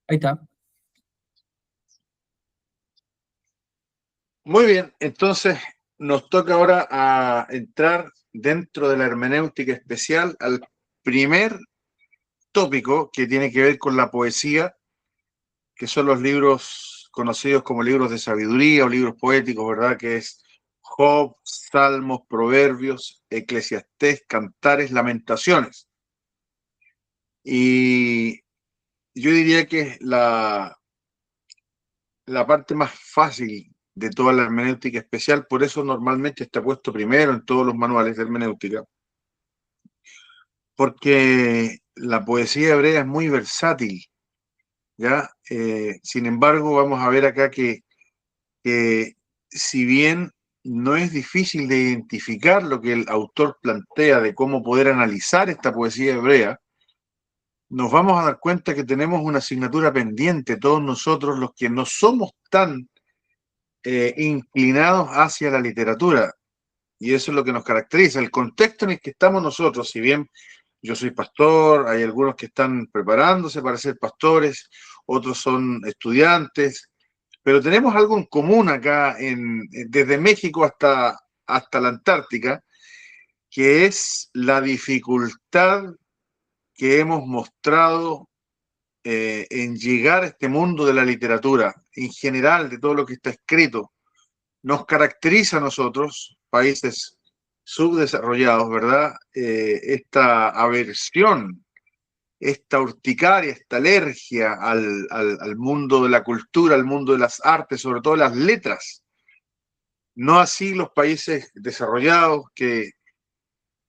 Ahí está. Muy bien, entonces nos toca ahora a entrar dentro de la hermenéutica especial al primer tópico que tiene que ver con la poesía, que son los libros conocidos como libros de sabiduría o libros poéticos, ¿verdad? Que es Job, Salmos, Proverbios, Eclesiastés, Cantares, Lamentaciones. Y yo diría que la parte más fácil de toda la hermenéutica especial, por eso normalmente está puesto primero en todos los manuales de hermenéutica, porque la poesía hebrea es muy versátil, ¿ya? Sin embargo, vamos a ver acá que si bien no es difícil de identificar lo que el autor plantea de cómo poder analizar esta poesía hebrea, nos vamos a dar cuenta que tenemos una asignatura pendiente, todos nosotros los que no somos tan inclinados hacia la literatura. Y eso es lo que nos caracteriza. El contexto en el que estamos nosotros, si bien yo soy pastor, hay algunos que están preparándose para ser pastores, otros son estudiantes, pero tenemos algo en común acá, desde México hasta la Antártica, que es la dificultad que hemos mostrado en llegar a este mundo de la literatura, en general, de todo lo que está escrito. Nos caracteriza a nosotros, países subdesarrollados, ¿verdad? Esta aversión, esta urticaria, esta alergia al mundo de la cultura, al mundo de las artes, sobre todo las letras. No así los países desarrollados que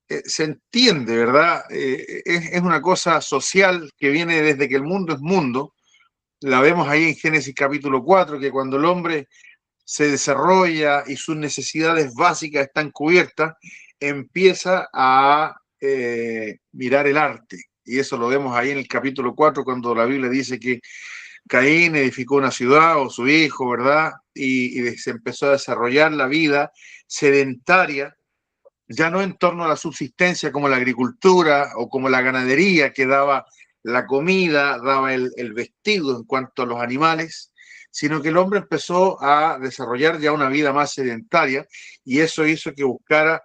se entiende, ¿verdad? Es una cosa social que viene desde que el mundo es mundo. La vemos ahí en Génesis capítulo 4, que cuando el hombre se desarrolla y sus necesidades básicas están cubiertas, empieza a mirar el arte. Y eso lo vemos ahí en el capítulo 4, cuando la Biblia dice que Caín edificó una ciudad o su hijo, ¿verdad? Y se empezó a desarrollar la vida sedentaria, ya no en torno a la subsistencia como la agricultura o como la ganadería que daba la comida, daba el vestido en cuanto a los animales, sino que el hombre empezó a desarrollar ya una vida más sedentaria y eso hizo que buscara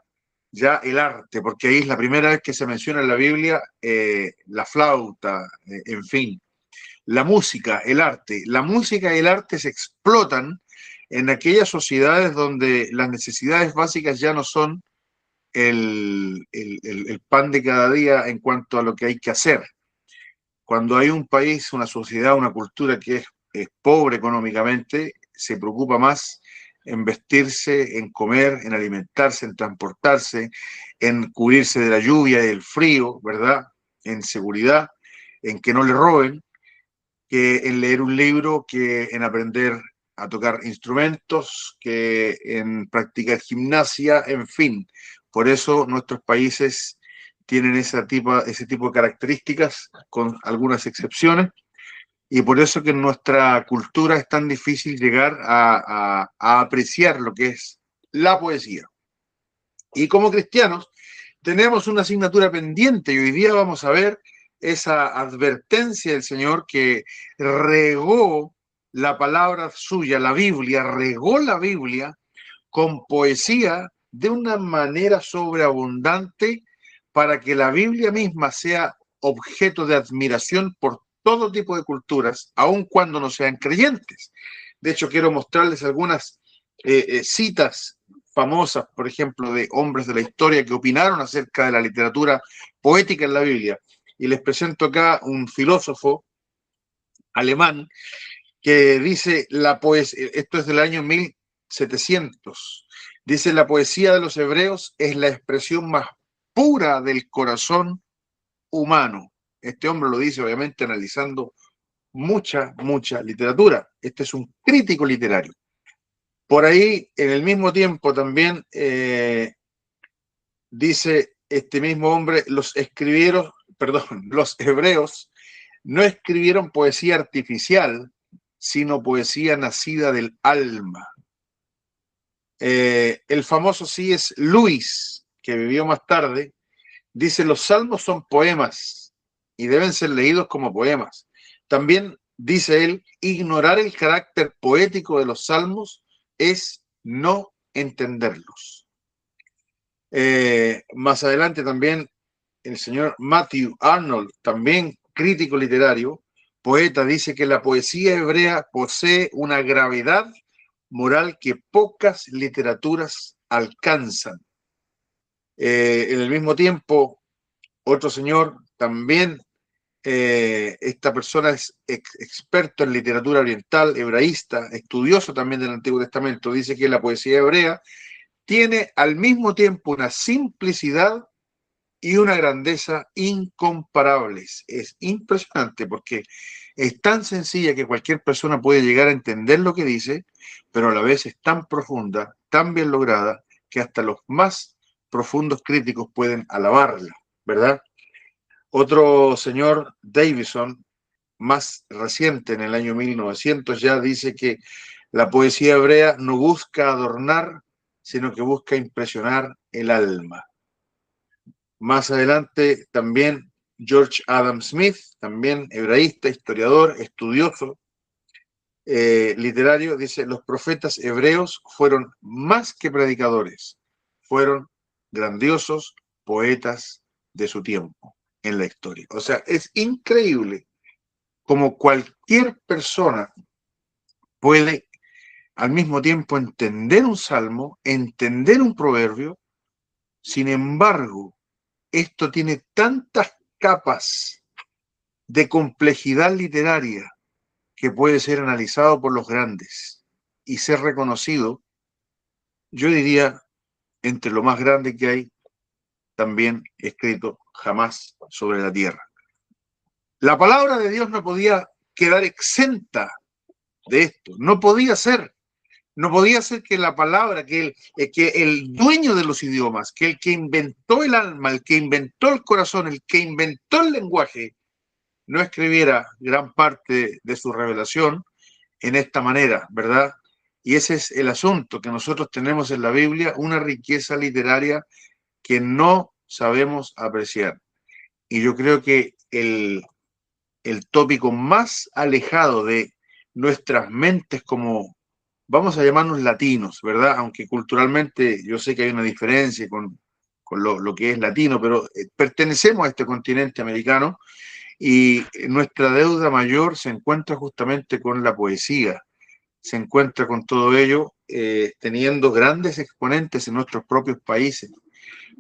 ya el arte, porque ahí es la primera vez que se menciona en la Biblia la flauta, en fin, la música, el arte. La música y el arte se explotan en aquellas sociedades donde las necesidades básicas ya no son el pan de cada día en cuanto a lo que hay que hacer. Cuando hay un país, una sociedad, una cultura que es pobre económicamente, se preocupa más en vestirse, en comer, en alimentarse, en transportarse, en cubrirse de la lluvia y del frío, ¿verdad? En seguridad, en que no le roben, que en leer un libro, que en aprender a tocar instrumentos, que en practicar gimnasia, en fin. Por eso nuestros países tienen ese tipo de características, con algunas excepciones, y por eso que en nuestra cultura es tan difícil llegar a apreciar lo que es la poesía. Y como cristianos tenemos una asignatura pendiente y hoy día vamos a ver esa advertencia del Señor que regó la palabra suya, la Biblia, regó la Biblia con poesía de una manera sobreabundante para que la Biblia misma sea objeto de admiración por todo tipo de culturas, aun cuando no sean creyentes. De hecho, quiero mostrarles algunas citas famosas, por ejemplo, de hombres de la historia que opinaron acerca de la literatura poética en la Biblia. Y les presento acá un filósofo alemán que dice, esto es del año 1700, dice, la poesía de los hebreos es la expresión más pura del corazón humano. Este hombre lo dice, obviamente, analizando mucha literatura. Este es un crítico literario. Por ahí, en el mismo tiempo, también dice este mismo hombre, los hebreos no escribieron poesía artificial, sino poesía nacida del alma. El famoso C.S. Lewis, que vivió más tarde, dice, los salmos son poemas y deben ser leídos como poemas. También dice él, ignorar el carácter poético de los salmos es no entenderlos. Más adelante también el señor Matthew Arnold, también crítico literario, poeta, dice que la poesía hebrea posee una gravedad moral que pocas literaturas alcanzan. En el mismo tiempo, otro señor, también esta persona es experto en literatura oriental, hebraísta, estudioso también del Antiguo Testamento, dice que la poesía hebrea tiene al mismo tiempo una simplicidad y una grandeza incomparables. Es impresionante porque es tan sencilla que cualquier persona puede llegar a entender lo que dice, pero a la vez es tan profunda, tan bien lograda, que hasta los más profundos críticos pueden alabarla, ¿verdad? Otro señor, Davison, más reciente, en el año 1900, ya dice que la poesía hebrea no busca adornar, sino que busca impresionar el alma. Más adelante también George Adam Smith, también hebraísta, historiador, estudioso, literario, dice, los profetas hebreos fueron más que predicadores, fueron grandiosos poetas de su tiempo en la historia. O sea, es increíble como cualquier persona puede al mismo tiempo entender un salmo, entender un proverbio. Sin embargo, esto tiene tantas capas de complejidad literaria que puede ser analizado por los grandes y ser reconocido, yo diría, entre lo más grande que hay, también escrito jamás sobre la tierra. La palabra de Dios no podía quedar exenta de esto, no podía ser. No podía ser que la palabra, que el dueño de los idiomas, que el que inventó el alma, el que inventó el corazón, el que inventó el lenguaje, no escribiera gran parte de su revelación en esta manera, ¿verdad? Y ese es el asunto, que nosotros tenemos en la Biblia una riqueza literaria que no sabemos apreciar. Y yo creo que el tópico más alejado de nuestras mentes como, vamos a llamarnos latinos, ¿verdad? Aunque culturalmente yo sé que hay una diferencia con lo que es latino, pero pertenecemos a este continente americano y nuestra deuda mayor se encuentra justamente con la poesía, se encuentra con todo ello, teniendo grandes exponentes en nuestros propios países.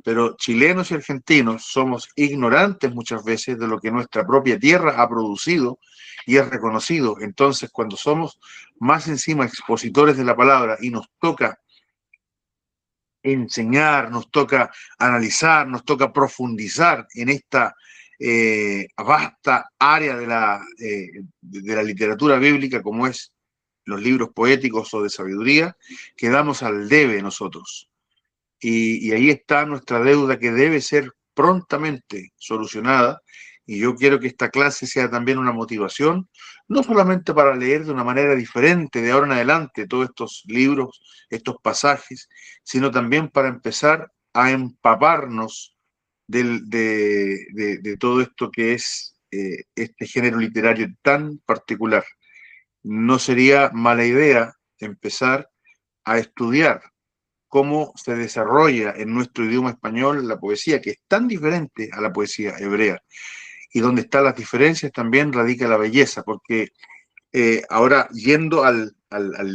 Pero chilenos y argentinos somos ignorantes muchas veces de lo que nuestra propia tierra ha producido y es reconocido. Entonces, cuando somos más encima expositores de la palabra y nos toca enseñar, nos toca analizar, nos toca profundizar en esta vasta área de la literatura bíblica como es los libros poéticos o de sabiduría, quedamos al debe nosotros. Y ahí está nuestra deuda que debe ser prontamente solucionada. Y yo quiero que esta clase sea también una motivación, no solamente para leer de una manera diferente de ahora en adelante todos estos libros, estos pasajes, sino también para empezar a empaparnos de todo esto que es este género literario tan particular. No sería mala idea empezar a estudiar cómo se desarrolla en nuestro idioma español la poesía, que es tan diferente a la poesía hebrea. Y donde están las diferencias también radica la belleza, porque ahora yendo al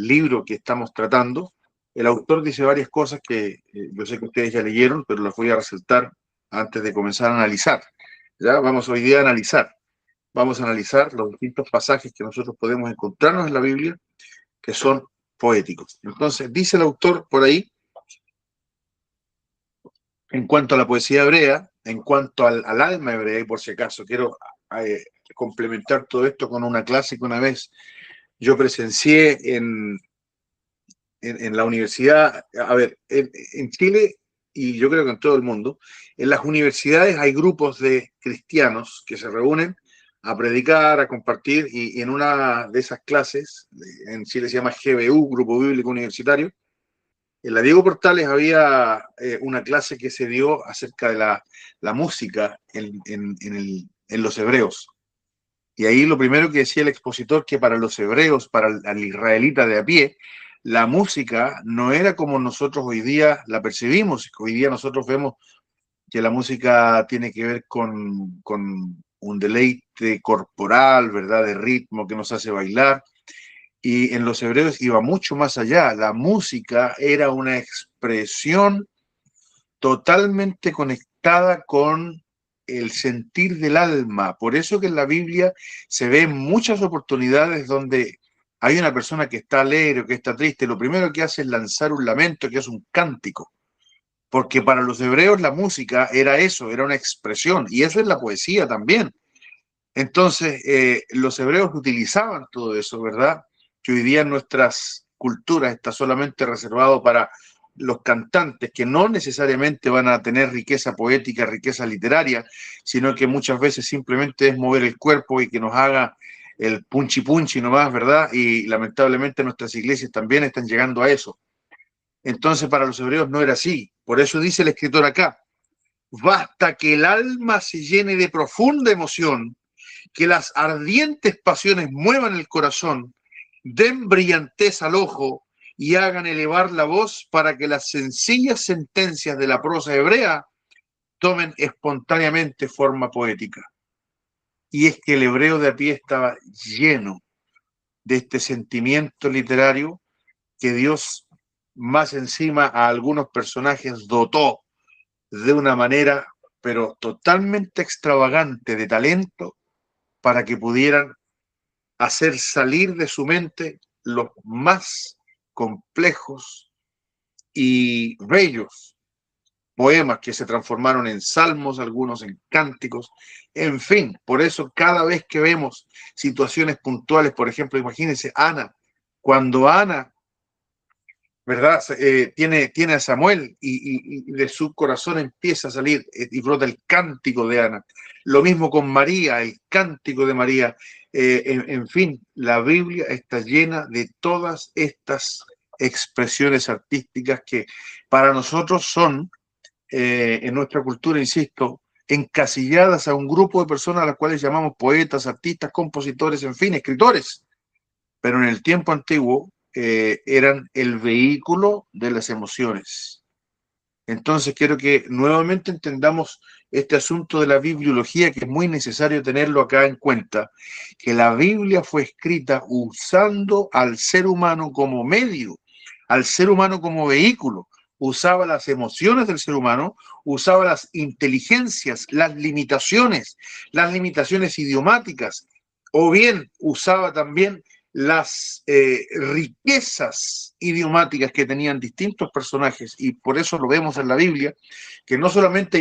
libro que estamos tratando, el autor dice varias cosas que yo sé que ustedes ya leyeron, pero las voy a resaltar antes de comenzar a analizar. ¿Ya? Vamos hoy día a analizar. Vamos a analizar los distintos pasajes que nosotros podemos encontrarnos en la Biblia que son poéticos. Entonces, dice el autor por ahí, en cuanto a la poesía hebrea, en cuanto al alma hebrea, y por si acaso quiero eh, complementar todo esto con una clase que una vez yo presencié en la universidad, a ver, en Chile y yo creo que en todo el mundo, en las universidades hay grupos de cristianos que se reúnen a predicar, a compartir, y en una de esas clases, en Chile se llama GBU, Grupo Bíblico Universitario, en la Diego Portales había una clase que se dio acerca de la música en los hebreos. Y ahí lo primero que decía el expositor, que para los hebreos, para el israelita de a pie, la música no era como nosotros hoy día la percibimos. Hoy día nosotros vemos que la música tiene que ver con un deleite corporal, ¿verdad? De ritmo que nos hace bailar. Y en los hebreos iba mucho más allá. La música era una expresión totalmente conectada con el sentir del alma. Por eso que en la Biblia se ven muchas oportunidades donde hay una persona que está alegre o que está triste. Lo primero que hace es lanzar un lamento, que es un cántico. Porque para los hebreos la música era eso, era una expresión. Y eso es la poesía también. Entonces, los hebreos utilizaban todo eso, ¿verdad? Que hoy día en nuestras culturas está solamente reservado para los cantantes, que no necesariamente van a tener riqueza poética, riqueza literaria, sino que muchas veces simplemente es mover el cuerpo y que nos haga el punchi punchi nomás, ¿verdad? Y lamentablemente nuestras iglesias también están llegando a eso. Entonces, para los hebreos no era así. Por eso dice el escritor acá, basta que el alma se llene de profunda emoción, que las ardientes pasiones muevan el corazón, den brillantez al ojo y hagan elevar la voz para que las sencillas sentencias de la prosa hebrea tomen espontáneamente forma poética. Y es que el hebreo de a pie estaba lleno de este sentimiento literario que Dios, más encima a algunos personajes, dotó de una manera, pero totalmente extravagante, de talento para que pudieran hacer salir de su mente los más complejos y bellos poemas que se transformaron en salmos, algunos en cánticos, en fin. Por eso cada vez que vemos situaciones puntuales, por ejemplo, imagínense Ana, cuando Ana, ¿verdad? Tiene a Samuel y de su corazón empieza a salir y brota el cántico de Ana. Lo mismo con María, el cántico de María. En fin, la Biblia está llena de todas estas expresiones artísticas que para nosotros son, en nuestra cultura, insisto, encasilladas a un grupo de personas a las cuales llamamos poetas, artistas, compositores, en fin, escritores. Pero en el tiempo antiguo eran el vehículo de las emociones. Entonces quiero que nuevamente entendamos este asunto de la bibliología, que es muy necesario tenerlo acá en cuenta, que la Biblia fue escrita usando al ser humano como medio, al ser humano como vehículo, usaba las emociones del ser humano, usaba las inteligencias, las limitaciones idiomáticas, o bien usaba también las riquezas idiomáticas que tenían distintos personajes, y por eso lo vemos en la Biblia, que no solamente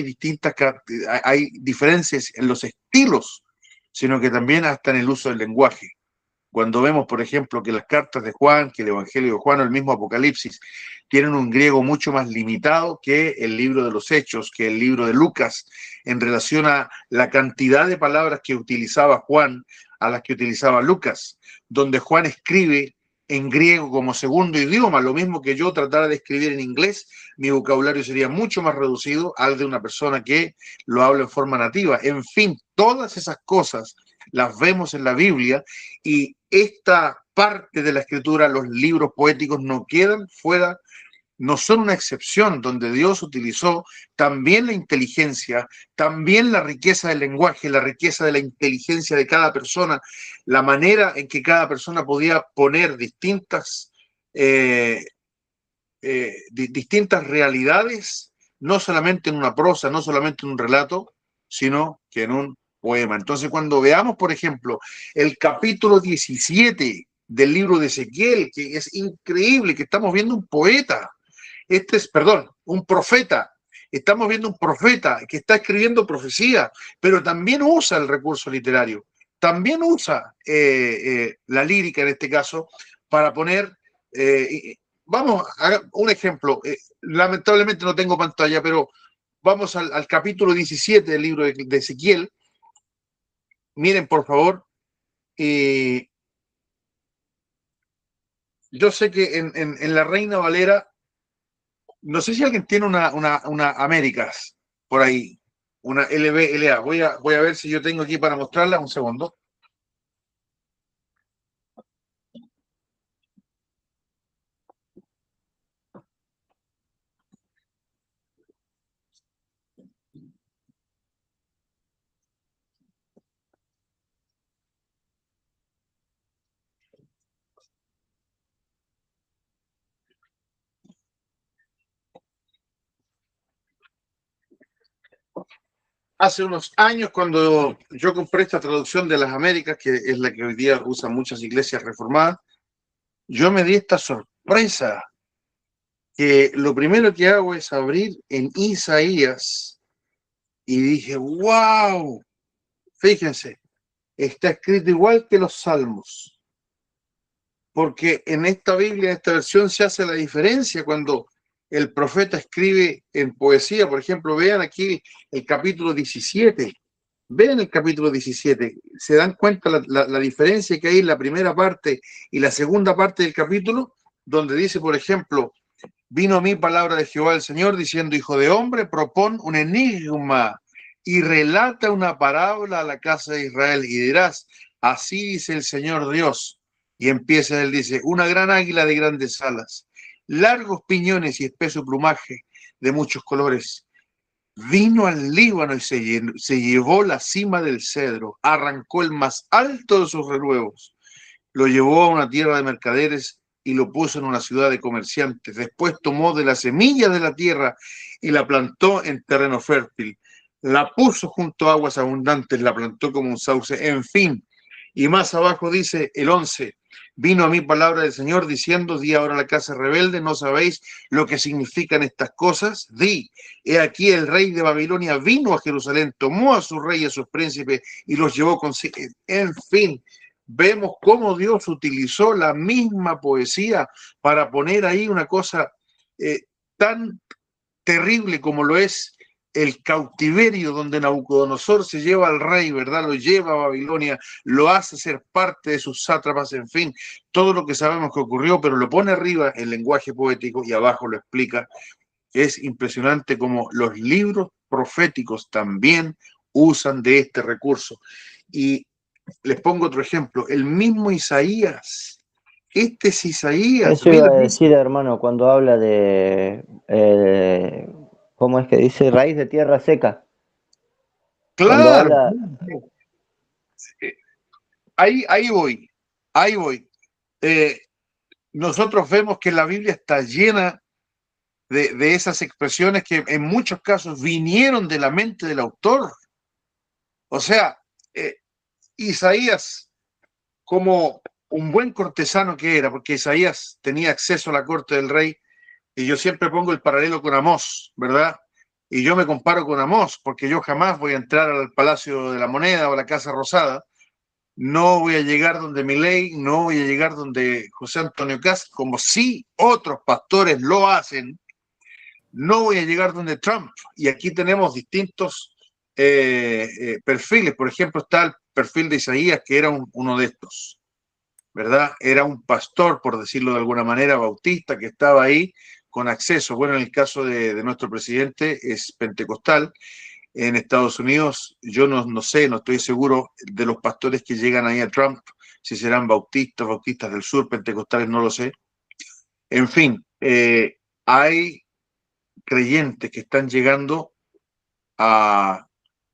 hay diferencias en los estilos, sino que también hasta en el uso del lenguaje. Cuando vemos, por ejemplo, que las cartas de Juan, que el Evangelio de Juan o el mismo Apocalipsis tienen un griego mucho más limitado que el libro de los Hechos, que el libro de Lucas, en relación a la cantidad de palabras que utilizaba Juan a las que utilizaba Lucas, donde Juan escribe en griego como segundo idioma, lo mismo que yo tratara de escribir en inglés, mi vocabulario sería mucho más reducido al de una persona que lo habla en forma nativa. En fin, todas esas cosas las vemos en la Biblia, y esta parte de la escritura, los libros poéticos, no quedan fuera, no son una excepción, donde Dios utilizó también la inteligencia, también la riqueza del lenguaje, la riqueza de la inteligencia de cada persona, la manera en que cada persona podía poner eh, distintas realidades, no solamente en una prosa, no solamente en un relato, sino que en un poema. Entonces, cuando veamos, por ejemplo, el capítulo 17 del libro de Ezequiel, que es increíble, que estamos viendo un poeta, perdón, un profeta. Estamos viendo un profeta que está escribiendo profecía, pero también usa el recurso literario, también usa la lírica en este caso para poner, vamos a un ejemplo, lamentablemente no tengo pantalla, pero vamos al capítulo 17 del libro de Ezequiel. Miren, por favor, yo sé que en la Reina Valera, no sé si alguien tiene una Américas por ahí, una LBLA. Voy a ver si yo tengo aquí para mostrarla. Un segundo. Hace unos años, cuando yo compré esta traducción de las Américas, que es la que hoy día usan muchas iglesias reformadas, yo me di esta sorpresa, que lo primero que hago es abrir en Isaías y dije, wow, fíjense, está escrito igual que los Salmos, porque en esta Biblia, en esta versión, se hace la diferencia cuando el profeta escribe en poesía. Por ejemplo, vean aquí el capítulo 17. Vean el capítulo 17, se dan cuenta la diferencia que hay en la primera parte y la segunda parte del capítulo, donde dice, por ejemplo, vino a mí palabra de Jehová el Señor diciendo, hijo de hombre, propón un enigma y relata una parábola a la casa de Israel y dirás, así dice el Señor Dios. Y empieza, él dice, una gran águila de grandes alas, largos piñones y espeso plumaje de muchos colores. Vino al Líbano y se llevó la cima del cedro, arrancó el más alto de sus renuevos, lo llevó a una tierra de mercaderes y lo puso en una ciudad de comerciantes. Después tomó de las semillas de la tierra y la plantó en terreno fértil. La puso junto a aguas abundantes, la plantó como un sauce, en fin. Y más abajo dice el 11, vino a mí palabra del Señor diciendo, di ahora a la casa rebelde, ¿no sabéis lo que significan estas cosas? Di, he aquí el rey de Babilonia vino a Jerusalén, tomó a sus reyes y a sus príncipes y los llevó consigo. En fin, vemos cómo Dios utilizó la misma poesía para poner ahí una cosa tan terrible como lo es el cautiverio donde Nabucodonosor se lleva al rey, ¿verdad? Lo lleva a Babilonia, lo hace ser parte de sus sátrapas, en fin, todo lo que sabemos que ocurrió, pero lo pone arriba en lenguaje poético y abajo lo explica. Es impresionante cómo los libros proféticos también usan de este recurso. Y les pongo otro ejemplo, el mismo Isaías. Este es Isaías, Eso iba mira, a decir, hermano, cuando habla de, ¿cómo es que dice? Raíz de tierra seca. Cuando claro, habla, ahí voy, ahí voy. Eh, Nosotros vemos que la Biblia está llena de esas expresiones que en muchos casos vinieron de la mente del autor. O sea, eh, Isaías, como un buen cortesano que era, porque Isaías tenía acceso a la corte del rey, y yo siempre pongo el paralelo con Amós, ¿verdad? Y yo me comparo con Amós, porque yo jamás voy a entrar al Palacio de la Moneda o a la Casa Rosada, no voy a llegar donde Milei, no voy a llegar donde José Antonio Cast, como sí otros pastores lo hacen, no voy a llegar donde Trump. Y aquí tenemos distintos perfiles. Por ejemplo, está el perfil de Isaías, que era uno de estos, ¿verdad? Era un pastor, por decirlo de alguna manera, bautista, que estaba ahí con acceso. Bueno, en el caso de nuestro presidente es pentecostal. En Estados Unidos, yo no sé, no estoy seguro de los pastores que llegan ahí a Trump, si serán bautistas, bautistas del sur, pentecostales, no lo sé. En fin, hay creyentes que están llegando a,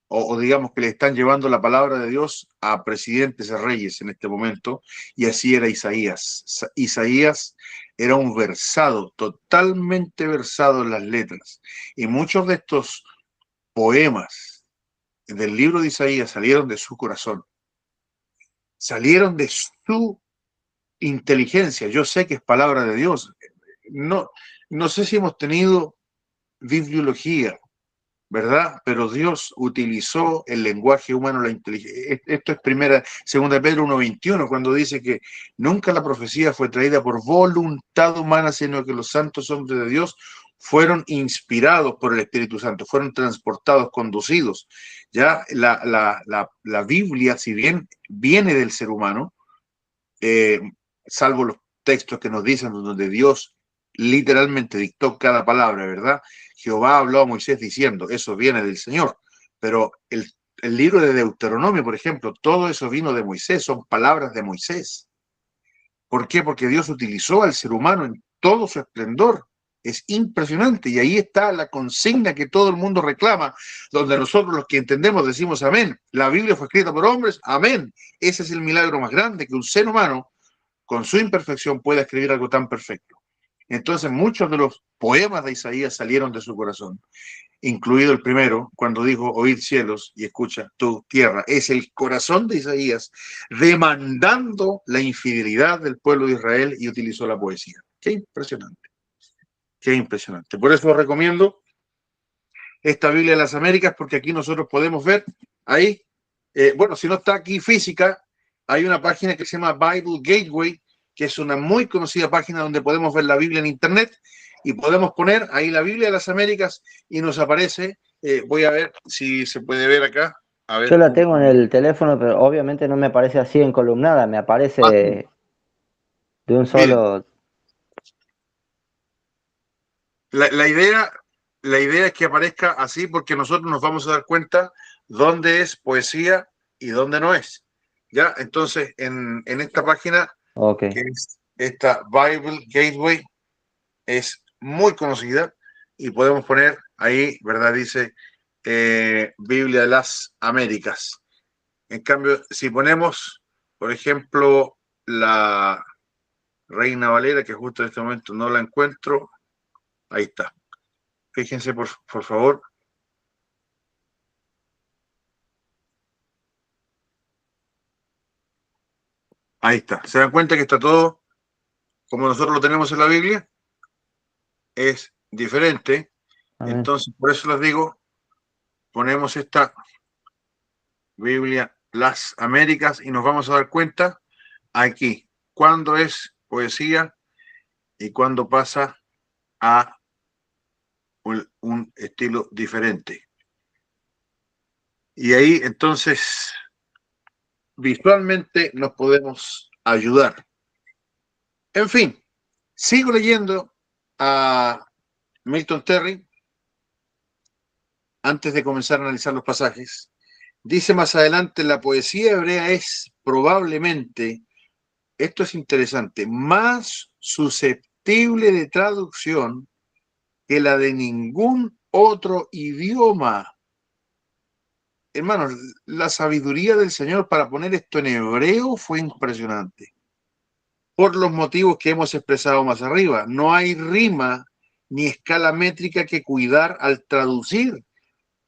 o digamos que le están llevando la palabra de Dios a presidentes y reyes en este momento, y así era Isaías. Isaías era un versado, totalmente versado en las letras, y muchos de estos poemas del libro de Isaías salieron de su corazón, salieron de su inteligencia. Yo sé que es palabra de Dios. No, no sé si hemos tenido bibliología, ¿verdad? Pero Dios utilizó el lenguaje humano, la inteligencia. Esto es segunda de Pedro 1:21, cuando dice que nunca la profecía fue traída por voluntad humana, sino que los santos hombres de Dios fueron inspirados por el Espíritu Santo, fueron transportados, conducidos. Ya la Biblia, si bien viene del ser humano, eh, salvo los textos que nos dicen donde Dios literalmente dictó cada palabra, ¿verdad? Jehová habló a Moisés diciendo, eso viene del Señor, pero el libro de Deuteronomio, por ejemplo, todo eso vino de Moisés, son palabras de Moisés. ¿Por qué? Porque Dios utilizó al ser humano en todo su esplendor. Es impresionante y ahí está la consigna que todo el mundo reclama, donde nosotros los que entendemos decimos amén. La Biblia fue escrita por hombres, amén. Ese es el milagro más grande, que un ser humano con su imperfección pueda escribir algo tan perfecto. Entonces muchos de los poemas de Isaías salieron de su corazón, incluido el primero, cuando dijo, oíd cielos y escucha tu tierra. Es el corazón de Isaías demandando la infidelidad del pueblo de Israel y utilizó la poesía. Qué impresionante, qué impresionante. Por eso recomiendo esta Biblia de las Américas, porque aquí nosotros podemos ver ahí, bueno, si no está aquí física, hay una página que se llama Bible Gateway, que es una muy conocida página donde podemos ver la Biblia en Internet y podemos poner ahí la Biblia de las Américas y nos aparece, voy a ver si se puede ver acá. A ver, Yo la tengo en el teléfono, pero obviamente no me aparece así en columnada, me aparece de un miren, solo. la, la idea, la idea es que aparezca así porque nosotros nos vamos a dar cuenta dónde es poesía y dónde no es. ¿Ya? Entonces, en esta página, Ok. que es esta Bible Gateway, es muy conocida y podemos poner ahí, ¿verdad? Dice Biblia de las Américas. En cambio, si ponemos, por ejemplo, la Reina Valera, que justo en este momento no la encuentro, ahí está. Fíjense, por favor. Ahí está. ¿Se dan cuenta que está todo como nosotros lo tenemos en la Biblia? Es diferente. A ver. Entonces, por eso les digo, ponemos esta Biblia, las Américas, y nos vamos a dar cuenta aquí cuándo es poesía y cuándo pasa a un estilo diferente. Y ahí entonces visualmente nos podemos ayudar. En fin, sigo leyendo a Milton Terry antes de comenzar a analizar los pasajes. Dice más adelante, la poesía hebrea es probablemente, esto es interesante, más susceptible de traducción que la de ningún otro idioma. Hermanos, la sabiduría del Señor para poner esto en hebreo fue impresionante. Por los motivos que hemos expresado más arriba, no hay rima ni escala métrica que cuidar al traducir.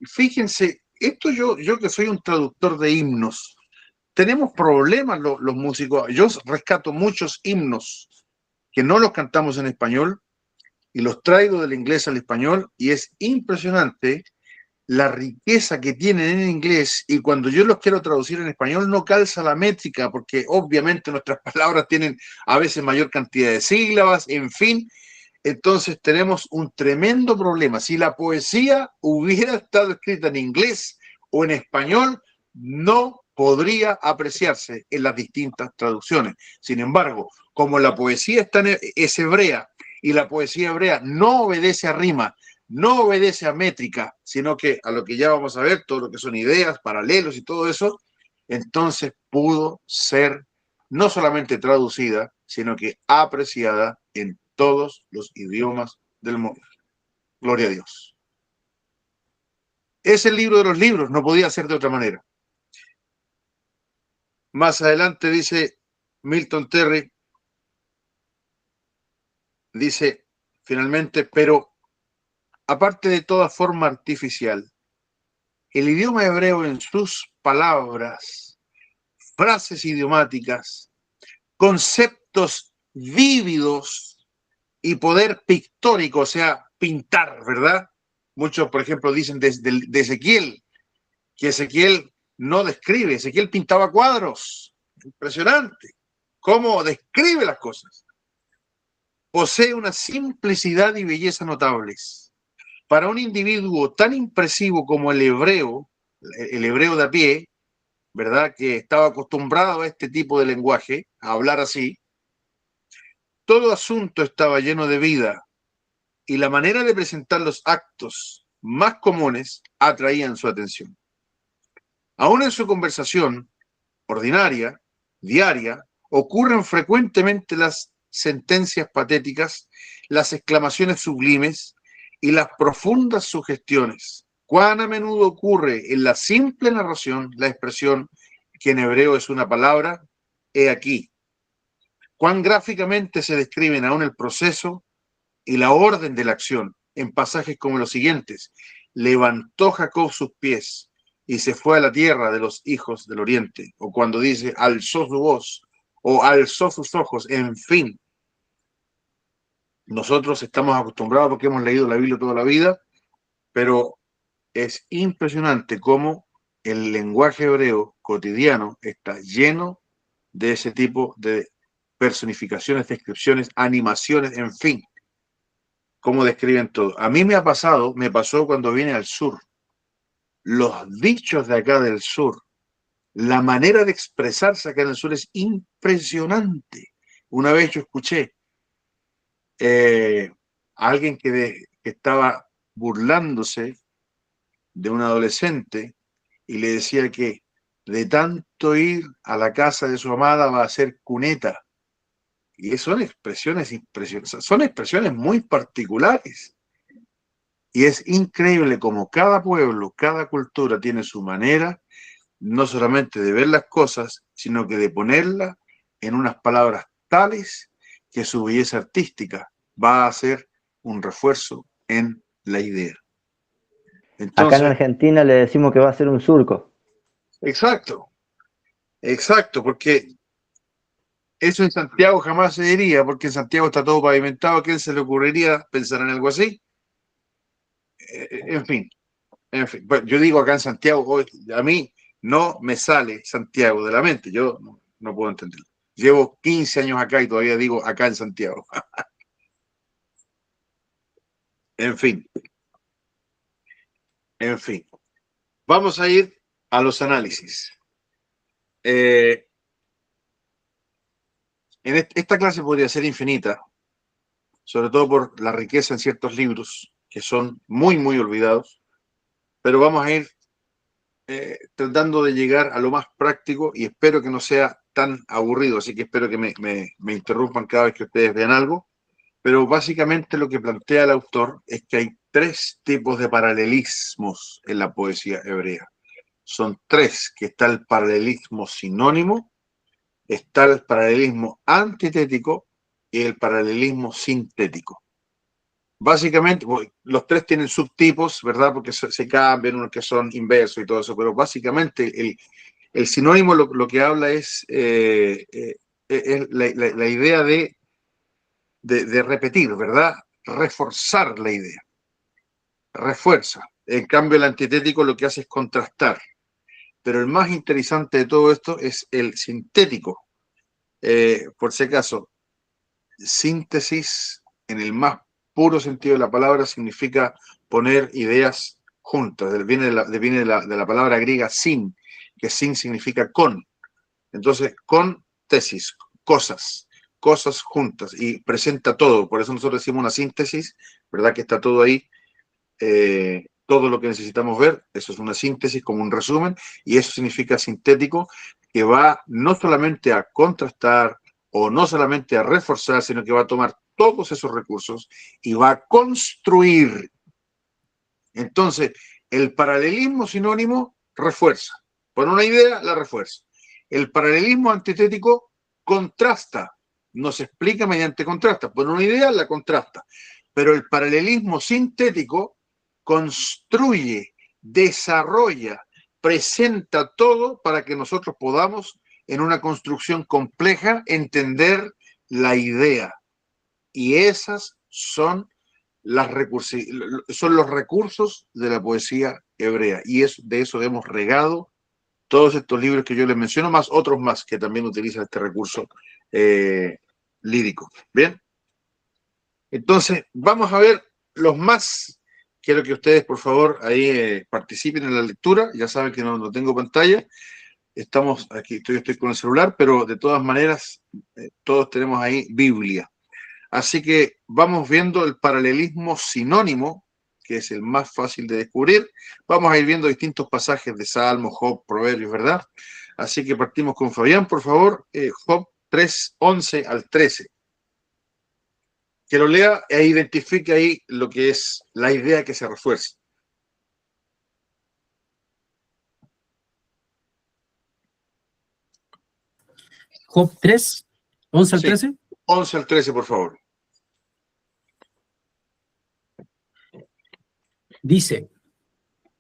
Fíjense, esto yo que soy un traductor de himnos, tenemos problemas los músicos. Yo rescato muchos himnos que no los cantamos en español y los traigo del inglés al español y es impresionante la riqueza que tienen en inglés y cuando yo los quiero traducir en español no calza la métrica porque obviamente nuestras palabras tienen a veces mayor cantidad de sílabas, en fin, entonces tenemos un tremendo problema. Si la poesía hubiera estado escrita en inglés o en español, no podría apreciarse en las distintas traducciones. Sin embargo, como la poesía es hebrea y la poesía hebrea no obedece a rima, no obedece a métrica, sino que a lo que ya vamos a ver, todo lo que son ideas, paralelos y todo eso, entonces pudo ser no solamente traducida, sino que apreciada en todos los idiomas del mundo. Gloria a Dios. Es el libro de los libros, no podía ser de otra manera. Más adelante dice Milton Terry, dice finalmente, pero aparte de toda forma artificial, el idioma hebreo en sus palabras, frases idiomáticas, conceptos vívidos y poder pictórico, o sea, pintar, ¿verdad? Muchos, por ejemplo, dicen de Ezequiel, que Ezequiel no describe, Ezequiel pintaba cuadros. Impresionante. Cómo describe las cosas. Posee una simplicidad y belleza notables. Para un individuo tan impresivo como el hebreo de a pie, ¿verdad? Que estaba acostumbrado a este tipo de lenguaje, a hablar así, todo asunto estaba lleno de vida y la manera de presentar los actos más comunes atraían su atención. Aún en su conversación ordinaria, diaria, ocurren frecuentemente las sentencias patéticas, las exclamaciones sublimes y las profundas sugestiones. Cuán a menudo ocurre en la simple narración la expresión que en hebreo es una palabra, he aquí. Cuán gráficamente se describen aún el proceso, y la orden de la acción en pasajes como los siguientes. Levantó Jacob sus pies y se fue a la tierra de los hijos del oriente. O cuando dice, alzó su voz o alzó sus ojos. En fin, nosotros estamos acostumbrados porque hemos leído la Biblia toda la vida, pero es impresionante cómo el lenguaje hebreo cotidiano está lleno de ese tipo de personificaciones, descripciones, animaciones, en fin, cómo describen todo. A mí me pasó cuando vine al sur. Los dichos de acá del sur, la manera de expresarse acá en el sur es impresionante. Una vez yo escuché a alguien que estaba burlándose de un adolescente y le decía que de tanto ir a la casa de su amada va a ser cuneta. Y son expresiones impresionantes, son expresiones muy particulares. Y es increíble como cada pueblo, cada cultura tiene su manera, no solamente de ver las cosas, sino que de ponerlas en unas palabras tales que su belleza artística va a ser un refuerzo en la idea. Acá en Entonces, Argentina le decimos que va a ser un surco. exacto, exacto, porque eso en Santiago jamás se diría, porque en Santiago está todo pavimentado. ¿A quién se le ocurriría pensar en algo así? En fin, en fin. Bueno, yo digo acá en Santiago, hoy, a mí no me sale Santiago de la mente, yo no puedo entenderlo. Llevo 15 años acá y todavía digo acá en Santiago. En fin, en fin. Vamos a ir a los análisis. En esta clase podría ser infinita, sobre todo por la riqueza en ciertos libros que son muy, muy olvidados, pero vamos a ir tratando de llegar a lo más práctico y espero que no sea tan aburrido, así que espero que me interrumpan cada vez que ustedes vean algo, pero básicamente lo que plantea el autor es que hay tres tipos de paralelismos en la poesía hebrea. Son tres, que está el paralelismo sinónimo, está el paralelismo antitético y el paralelismo sintético. Básicamente, los tres tienen subtipos, ¿verdad? Porque se cambian, unos que son inversos y todo eso, pero básicamente el sinónimo lo que habla es la idea de repetir, ¿verdad? Reforzar la idea, refuerza. En cambio, el antitético lo que hace es contrastar. Pero el más interesante de todo esto es el sintético. Por si acaso, síntesis en el más puro sentido de la palabra significa poner ideas juntas. Viene de la palabra griega sin, que sin significa con. Entonces, con tesis, cosas juntas y presenta todo. Por eso nosotros decimos una síntesis, ¿verdad? Que está todo ahí, todo lo que necesitamos ver. Eso es una síntesis como un resumen y eso significa sintético, que va no solamente a contrastar o no solamente a reforzar, sino que va a tomar todos esos recursos y va a construir. Entonces, el paralelismo sinónimo refuerza. Por una idea, la refuerza. El paralelismo antitético contrasta, nos explica mediante contrasta. Por una idea, la contrasta. Pero el paralelismo sintético construye, desarrolla, presenta todo para que nosotros podamos, en una construcción compleja, entender la idea. Y esas son son los recursos de la poesía hebrea. Y de eso hemos regado todos estos libros que yo les menciono, más otros más que también utilizan este recurso lírico. Bien, entonces vamos a ver los más. Quiero que ustedes, por favor, ahí participen en la lectura. Ya saben que no tengo pantalla. Estamos aquí, estoy con el celular, pero de todas maneras, todos tenemos ahí Biblia. Así que vamos viendo el paralelismo sinónimo, que es el más fácil de descubrir. Vamos a ir viendo distintos pasajes de Salmos, Job, Proverbios, ¿verdad? Así que partimos con Fabián, por favor. Job 3, 11 al 13. Que lo lea e identifique ahí lo que es la idea que se refuerza. Job 3, 11 al Sí, 13. 11 al 13, por favor. Dice,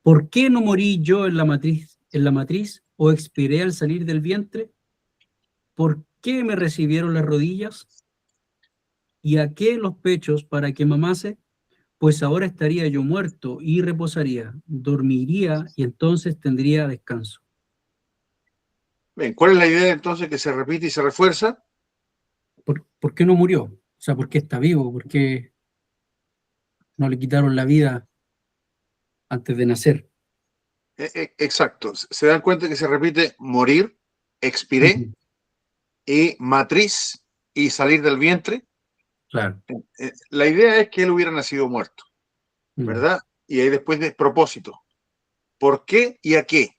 ¿por qué no morí yo en la matriz o expiré al salir del vientre? ¿Por qué me recibieron las rodillas? ¿Y a qué los pechos para que mamase? Pues ahora estaría yo muerto y reposaría, dormiría y entonces tendría descanso. Bien, ¿cuál es la idea entonces que se repite y se refuerza? ¿Por qué no murió? O sea, ¿por qué está vivo? ¿Por qué no le quitaron la vida antes de nacer? Exacto. Se dan cuenta que se repite morir, expiré, Ujú. y matriz y salir del vientre. Claro. La idea es que él hubiera nacido muerto, ¿verdad? Y ahí después de propósito. ¿Por qué y a qué?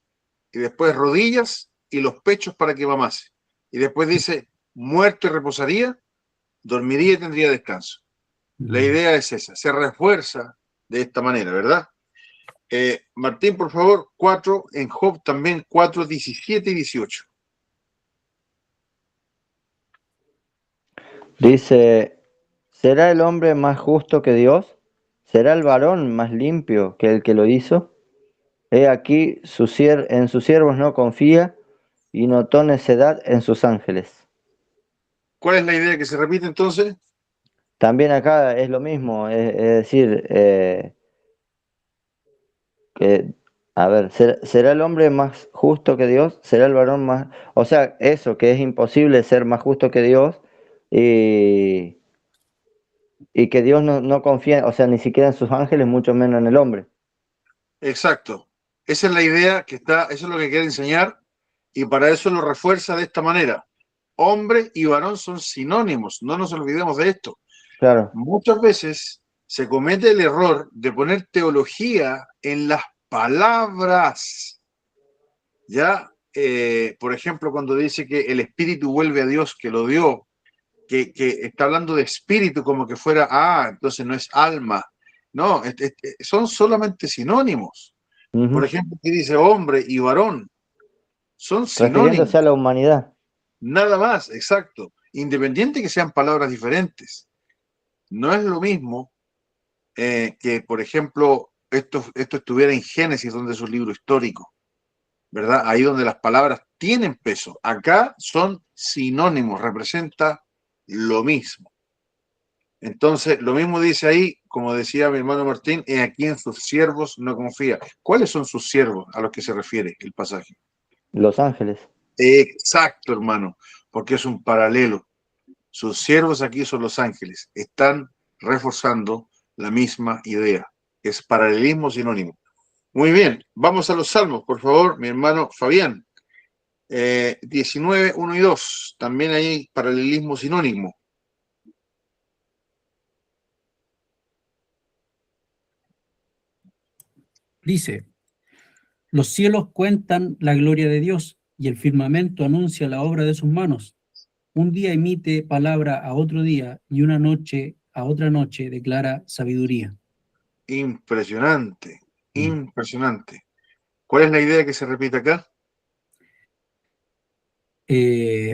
Y después rodillas y los pechos para que mamase. Y después dice, muerto y reposaría, dormiría y tendría descanso. La idea es esa, se refuerza de esta manera, ¿verdad? Martín, por favor, 4, en Job también 4, 17 y 18. Dice, ¿será el hombre más justo que Dios? ¿Será el varón más limpio que el que lo hizo? He aquí, en sus siervos no confía, y notó necedad en sus ángeles. ¿Cuál es la idea que se repite entonces? También acá es lo mismo, es decir, que, a ver, ¿será el hombre más justo que Dios? ¿Será el varón más? O sea, eso, que es imposible ser más justo que Dios y, y que Dios no confía, o sea, ni siquiera en sus ángeles, mucho menos en el hombre. Exacto. Esa es la idea que está, eso es lo que quiere enseñar y para eso lo refuerza de esta manera. Hombre y varón son sinónimos, no nos olvidemos de esto. Claro. Muchas veces se comete el error de poner teología en las palabras. Ya, por ejemplo, cuando dice que el espíritu vuelve a Dios que lo dio, que está hablando de espíritu como que fuera, entonces no es alma. No, son solamente sinónimos. Por Ujú. ejemplo, que dice hombre y varón, son Refiriéndose sinónimos, a la humanidad. nada más, exacto. Independiente que sean palabras diferentes. No es lo mismo que, por ejemplo, esto estuviera en Génesis, donde es un libro histórico, ¿verdad? Ahí donde las palabras tienen peso. Acá son sinónimos, representa lo mismo. Entonces, lo mismo dice ahí, como decía mi hermano Martín, a quien sus siervos no confía. ¿Cuáles son sus siervos a los que se refiere el pasaje? Los ángeles. Exacto, hermano, porque es un paralelo. Sus siervos aquí son los ángeles. Están reforzando la misma idea. Es paralelismo sinónimo. Muy bien, vamos a los salmos, por favor, mi hermano Fabián. 19, 1 y 2. También hay paralelismo sinónimo. Dice, los cielos cuentan la gloria de Dios y el firmamento anuncia la obra de sus manos. Un día emite palabra a otro día y una noche a otra noche declara sabiduría. Impresionante, impresionante. ¿Cuál es la idea que se repite acá?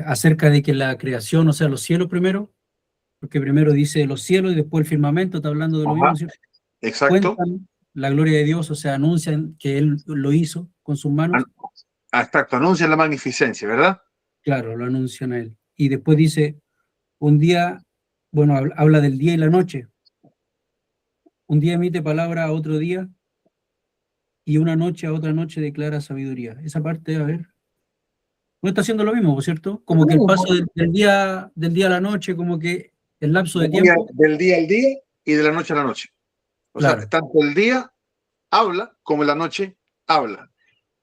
Acerca de que la creación, o sea, los cielos primero, porque primero dice los cielos y después el firmamento, está hablando de lo Ajá, mismo, ¿cierto? exacto. Cuentan la gloria de Dios, o sea, anuncian que Él lo hizo con sus manos. Exacto, anuncian la magnificencia, ¿verdad? Claro, lo anuncian a Él. Y después dice, un día, bueno, habla del día y la noche. Un día emite palabra a otro día y una noche a otra noche declara sabiduría. Esa parte, a ver, no está haciendo lo mismo, ¿cierto? Como que el paso del día a la noche, como que el lapso de tiempo. Del día al día y de la noche a la noche. O sea, Claro, tanto el día habla como la noche habla.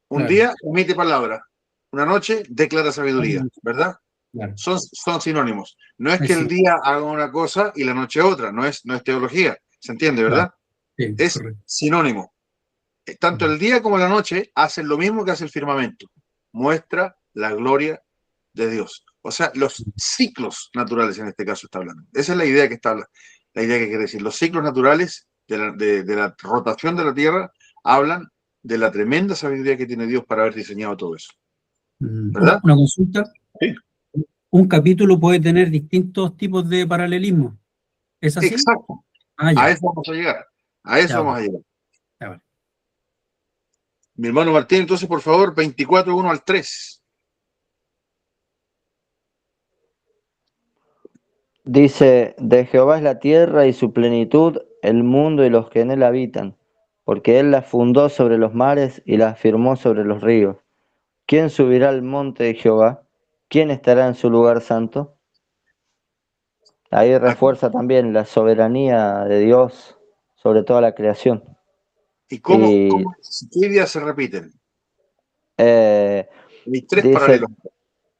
Un claro. día emite palabra, una noche declara sabiduría, ¿verdad? Claro. Son sinónimos. No es que el Sí, día haga una cosa y la noche otra, no es teología, ¿se entiende, claro. verdad? Sí, Es correcto. sinónimo. Tanto el día como la noche hacen lo mismo que hace el firmamento, muestra la gloria de Dios. O sea, los ciclos naturales en este caso está hablando. Esa es la idea que la idea que quiere decir. Los ciclos naturales de la rotación de la Tierra hablan de la tremenda sabiduría que tiene Dios para haber diseñado todo eso. ¿Verdad? Una consulta. Sí. Un capítulo puede tener distintos tipos de paralelismo. ¿Es así? Exacto. Ah, A ya. eso vamos a llegar. A eso Ya, vamos a llegar. Mi hermano Martín, entonces, por favor, 24, 1 al 3. Dice, de Jehová es la tierra y su plenitud, el mundo y los que en él habitan, porque él la fundó sobre los mares y la afirmó sobre los ríos. ¿Quién subirá al monte de Jehová? ¿Quién estará en su lugar santo? Ahí refuerza también la soberanía de Dios sobre toda la creación. ¿Y Y qué ideas se repiten? eh, Hay tres dice paralelos.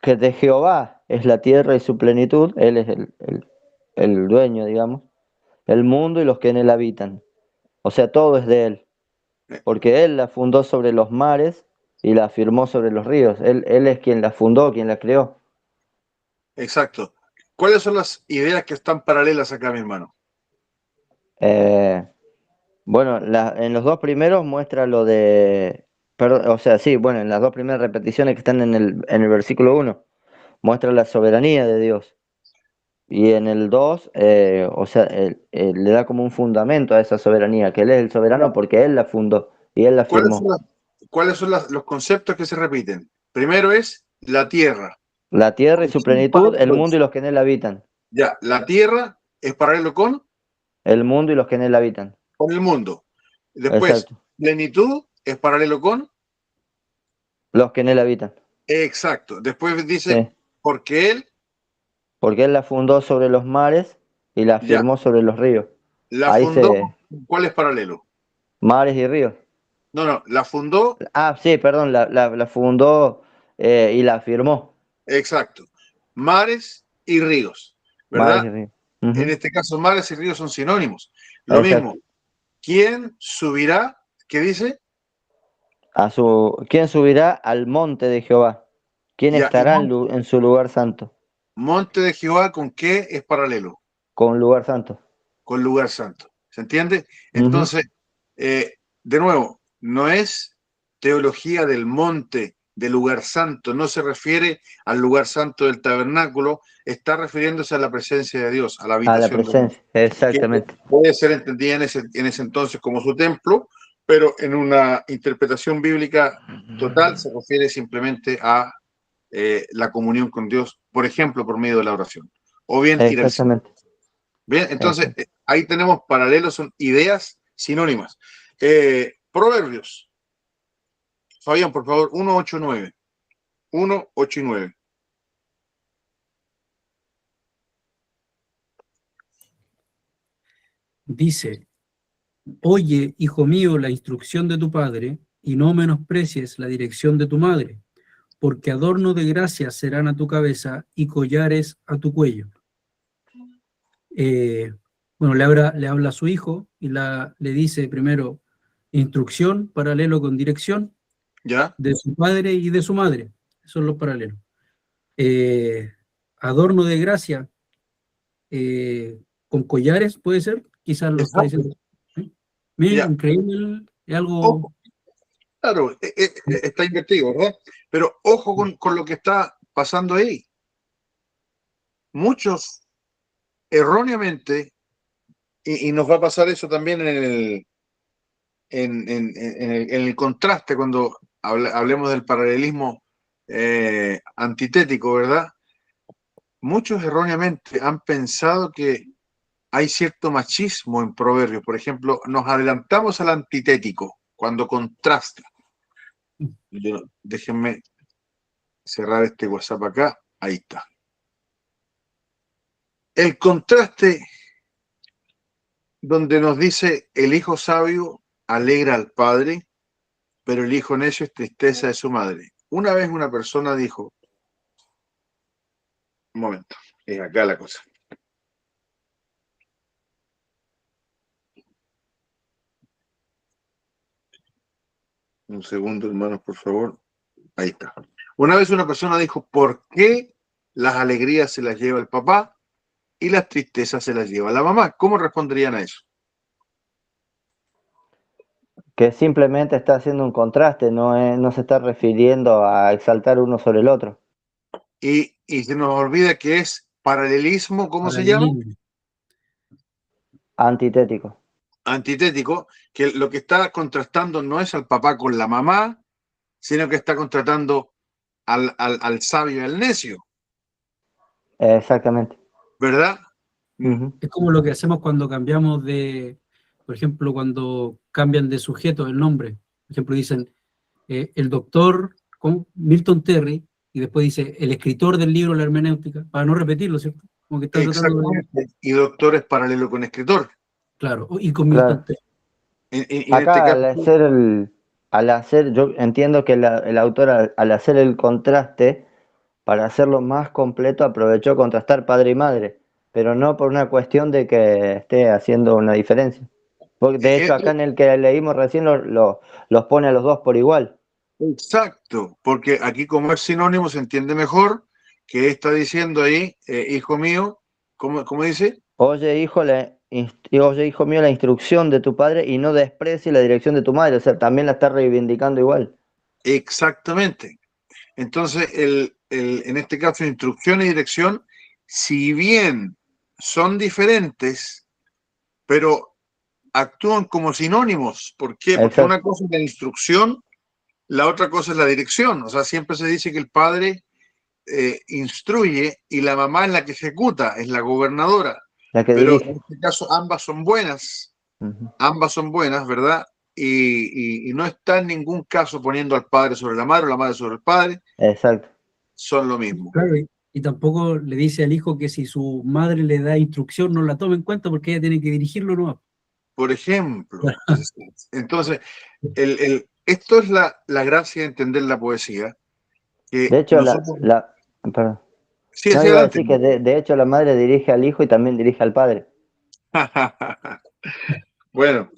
que de Jehová es la tierra y su plenitud, él es el dueño, digamos, el mundo y los que en él habitan. O sea, todo es de él, porque él la fundó sobre los mares y la afirmó sobre los ríos. Él es quien la fundó, quien la creó. Exacto. ¿Cuáles son las ideas que están paralelas acá, mi hermano? Eh, bueno, en los dos primeros muestra lo de, perdón, o sea, sí, bueno, en las dos primeras repeticiones que están en el versículo 1, muestra la soberanía de Dios. Y en el 2, o sea, le da como un fundamento a esa soberanía, que él es el soberano porque él la fundó y él la ¿Cuáles son, firmó. los conceptos que se repiten? Primero es la tierra. La tierra y ¿Con su quién es plenitud, el paralelo mundo eso? y los que en él habitan. Ya, la tierra es paralelo El mundo y los que en él habitan. con el mundo. Después, Exacto. plenitud es paralelo con. Los que en él habitan. Exacto. Después dice, Sí. porque él, Porque él la fundó sobre los mares y la ya, firmó sobre los ríos. la Ahí fundó. se... ¿Cuál es paralelo? Mares y ríos. No, no, la fundó. Ah, sí, perdón, la fundó y la firmó. Exacto. Mares y ríos, Mares ¿verdad? y ríos. En Ujú. este caso, mares y ríos son sinónimos. Lo mismo, Exacto. ¿quién subirá? ¿Qué dice? ¿Quién subirá al monte de Jehová? ¿Quién Ya, y estará en su lugar santo? monte de Jehová, ¿con qué es paralelo? Con lugar santo. Con lugar santo. ¿Se entiende? Ujú. Entonces, de nuevo, no es teología del monte, del lugar santo, no se refiere al lugar santo del tabernáculo, está refiriéndose a la presencia de Dios, a la A la habitación de Dios, presencia, que exactamente. puede ser entendida en ese entonces como su templo, pero en una interpretación bíblica total se refiere simplemente a la comunión con Dios, por ejemplo, por medio de la oración, o bien ir al cielo. Exactamente. Bien, entonces Exacto. ahí tenemos paralelos, son ideas sinónimas. Proverbios, Fabián, por favor, 1:8 y 9. 1:8 y 9. Dice, oye, hijo mío, la instrucción de tu padre, y no menosprecies la dirección de tu madre, porque adorno de gracia serán a tu cabeza y collares a tu cuello. Eh, bueno, le habla a su hijo y le dice primero instrucción, paralelo con dirección, ¿Ya? de su padre y de su madre. Esos son los paralelos. Eh, adorno de gracia con collares, puede ser, quizás lo está Exacto. diciendo. ¿Sí? Mira, Ya. increíble, es algo... Ojo, claro, está invertido, ¿verdad? Pero ojo con lo que está pasando ahí. Muchos erróneamente, y nos va a pasar eso también en el contraste cuando hablemos del paralelismo antitético, ¿verdad? Muchos erróneamente han pensado que hay cierto machismo en Proverbios. Por ejemplo, nos adelantamos al antitético cuando contrasta. Déjenme cerrar este WhatsApp acá. Ahí está. El contraste donde nos dice el hijo sabio alegra al padre, pero el hijo necio es tristeza de su madre. Una vez una persona dijo, un momento, es acá la cosa. Un segundo, hermanos, por favor. Ahí está. Una vez una persona dijo, ¿por qué las alegrías se las lleva el papá y las tristezas se las lleva la mamá? ¿Cómo responderían a eso? Que simplemente está haciendo un contraste, no se está refiriendo a exaltar uno sobre el otro. Y se nos olvida que es paralelismo, ¿cómo se llama? Paralelismo. Antitético. antitético, que lo que está contrastando no es al papá con la mamá, sino que está contratando al sabio y al necio, Exactamente. ¿verdad? Ujú. Es como lo que hacemos cuando cambiamos de, por ejemplo, cuando cambian de sujeto el nombre. Por ejemplo, dicen el doctor Milton Terry y después dice el escritor del libro La Hermenéutica, para no repetirlo, ¿cierto? Como que está tratando de... Exactamente. Y doctor es paralelo con escritor. Claro, y con Milton Claro. Terry. Y en este Acá caso, al hacer, yo entiendo que el autor al hacer el contraste, para hacerlo más completo, aprovechó contrastar padre y madre, pero no por una cuestión de que esté haciendo una diferencia. Porque de hecho acá en el que leímos recién los pone a los dos por igual. exacto, porque aquí como es sinónimo se entiende mejor que está diciendo ahí, hijo mío, ¿cómo dice? Oye, hijo mío, la instrucción de tu padre y no desprecie la dirección de tu madre. O sea, también la está reivindicando igual. Exactamente. Entonces, en este caso, instrucción y dirección, si bien son diferentes, pero actúan como sinónimos. ¿Por qué? Porque una Exacto, cosa es la instrucción, la otra cosa es la dirección. O sea, siempre se dice que el padre instruye y la mamá es la que ejecuta, es la gobernadora. la que Pero en dirige. este caso Ujú. ambas son buenas, ¿verdad? Y no está en ningún caso poniendo al padre sobre la madre o la madre sobre el padre, Exacto, son lo mismo. Claro, y tampoco le dice al hijo que si su madre le da instrucción no la tome en cuenta porque ella tiene que dirigirlo, ¿no? Por ejemplo, entonces, esto es la gracia de entender la poesía, de que hecho, nosotros... perdón. Sí, No, hacia iba a adelante. decir que de hecho la madre dirige al hijo y también dirige al padre. Bueno,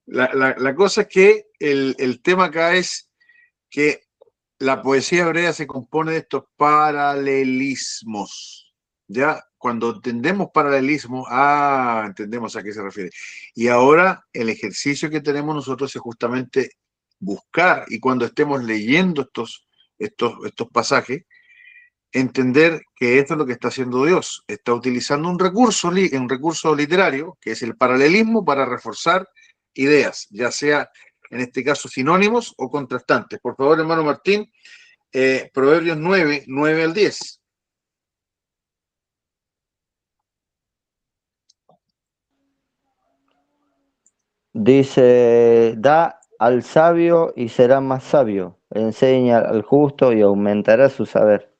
la cosa es que el tema acá es que la poesía hebrea se compone de estos paralelismos. ¿Ya? Cuando entendemos paralelismo, entendemos a qué se refiere. Y ahora el ejercicio que tenemos nosotros es justamente buscar, y cuando estemos leyendo estos pasajes, entender que esto es lo que está haciendo Dios. Está utilizando un recurso literario, que es el paralelismo, para reforzar ideas, ya sea en este caso sinónimos o contrastantes. Por favor, hermano Martín, Proverbios 9 al 10. Dice, da al sabio y será más sabio, enseña al justo y aumentará su saber.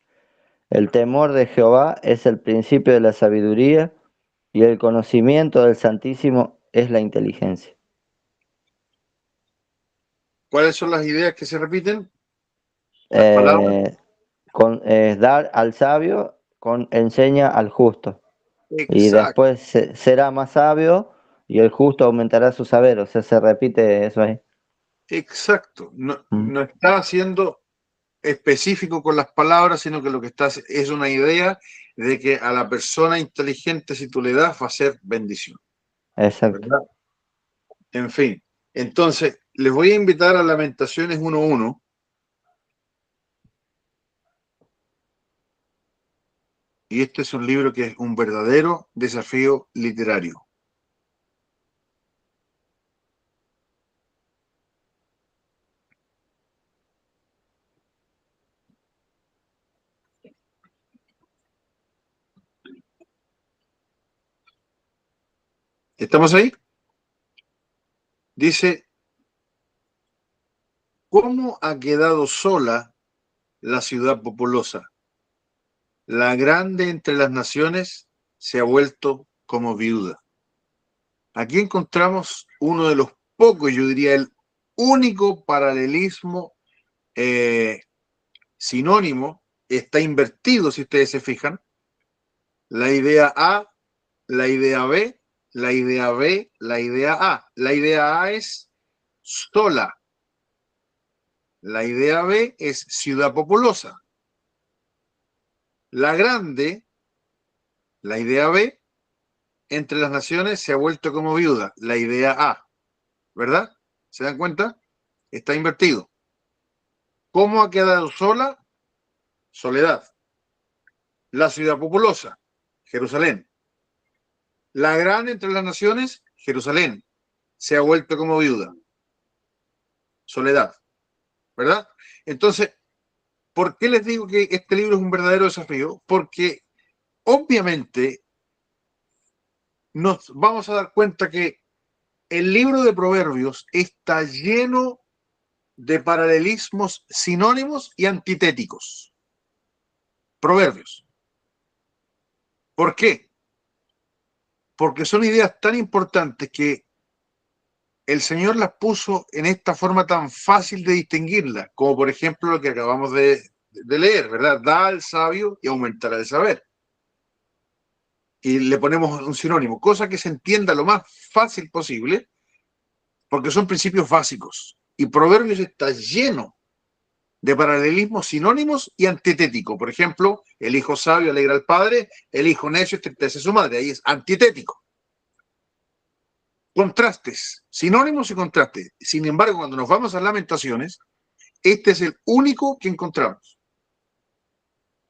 El temor de Jehová es el principio de la sabiduría y el conocimiento del Santísimo es la inteligencia. ¿Cuáles son las ideas que se repiten? Las palabras. Eh, dar al sabio, enseña al justo. Y Exacto, después será más sabio y el justo aumentará su saber. O sea, se repite eso ahí. exacto. No, Mm, no está siendo específico con las palabras, sino que lo que está es una idea de que a la persona inteligente, si tú le das, va a ser bendición. exacto. ¿Verdad? En fin, entonces les voy a invitar a Lamentaciones 1:1, y este es un libro que es un verdadero desafío literario. ¿Estamos ahí? Dice, ¿cómo ha quedado sola la ciudad populosa? La grande entre las naciones se ha vuelto como viuda. Aquí encontramos uno de los pocos, yo diría el único paralelismo eh, sinónimo, está invertido si ustedes se fijan, la idea A, la idea B, la idea B, la idea A. La idea A es sola, la idea B es ciudad populosa. La grande, la idea B, entre las naciones se ha vuelto como viuda, la idea A, ¿verdad? ¿Se dan cuenta? Está invertido. ¿Cómo ha quedado sola? Soledad. La ciudad populosa, Jerusalén. La grande entre las naciones, Jerusalén. se ha vuelto como viuda. Soledad, ¿verdad? Entonces, ¿por qué les digo que este libro es un verdadero desafío? Porque obviamente nos vamos a dar cuenta que el libro de Proverbios está lleno de paralelismos sinónimos y antitéticos. Proverbios. ¿Por qué? Porque son ideas tan importantes que el Señor las puso en esta forma tan fácil de distinguirlas, como por ejemplo lo que acabamos de leer, ¿verdad? Da al sabio y aumentará el saber. Y le ponemos un sinónimo, cosa que se entienda lo más fácil posible, porque son principios básicos. Y Proverbios está lleno de paralelismos sinónimos y antitéticos. Por ejemplo, el hijo sabio alegra al padre, el hijo necio entristece a su madre. Ahí es antitético. Contrastes, sinónimos y contrastes. Sin embargo, cuando nos vamos a Lamentaciones, este es el único que encontramos.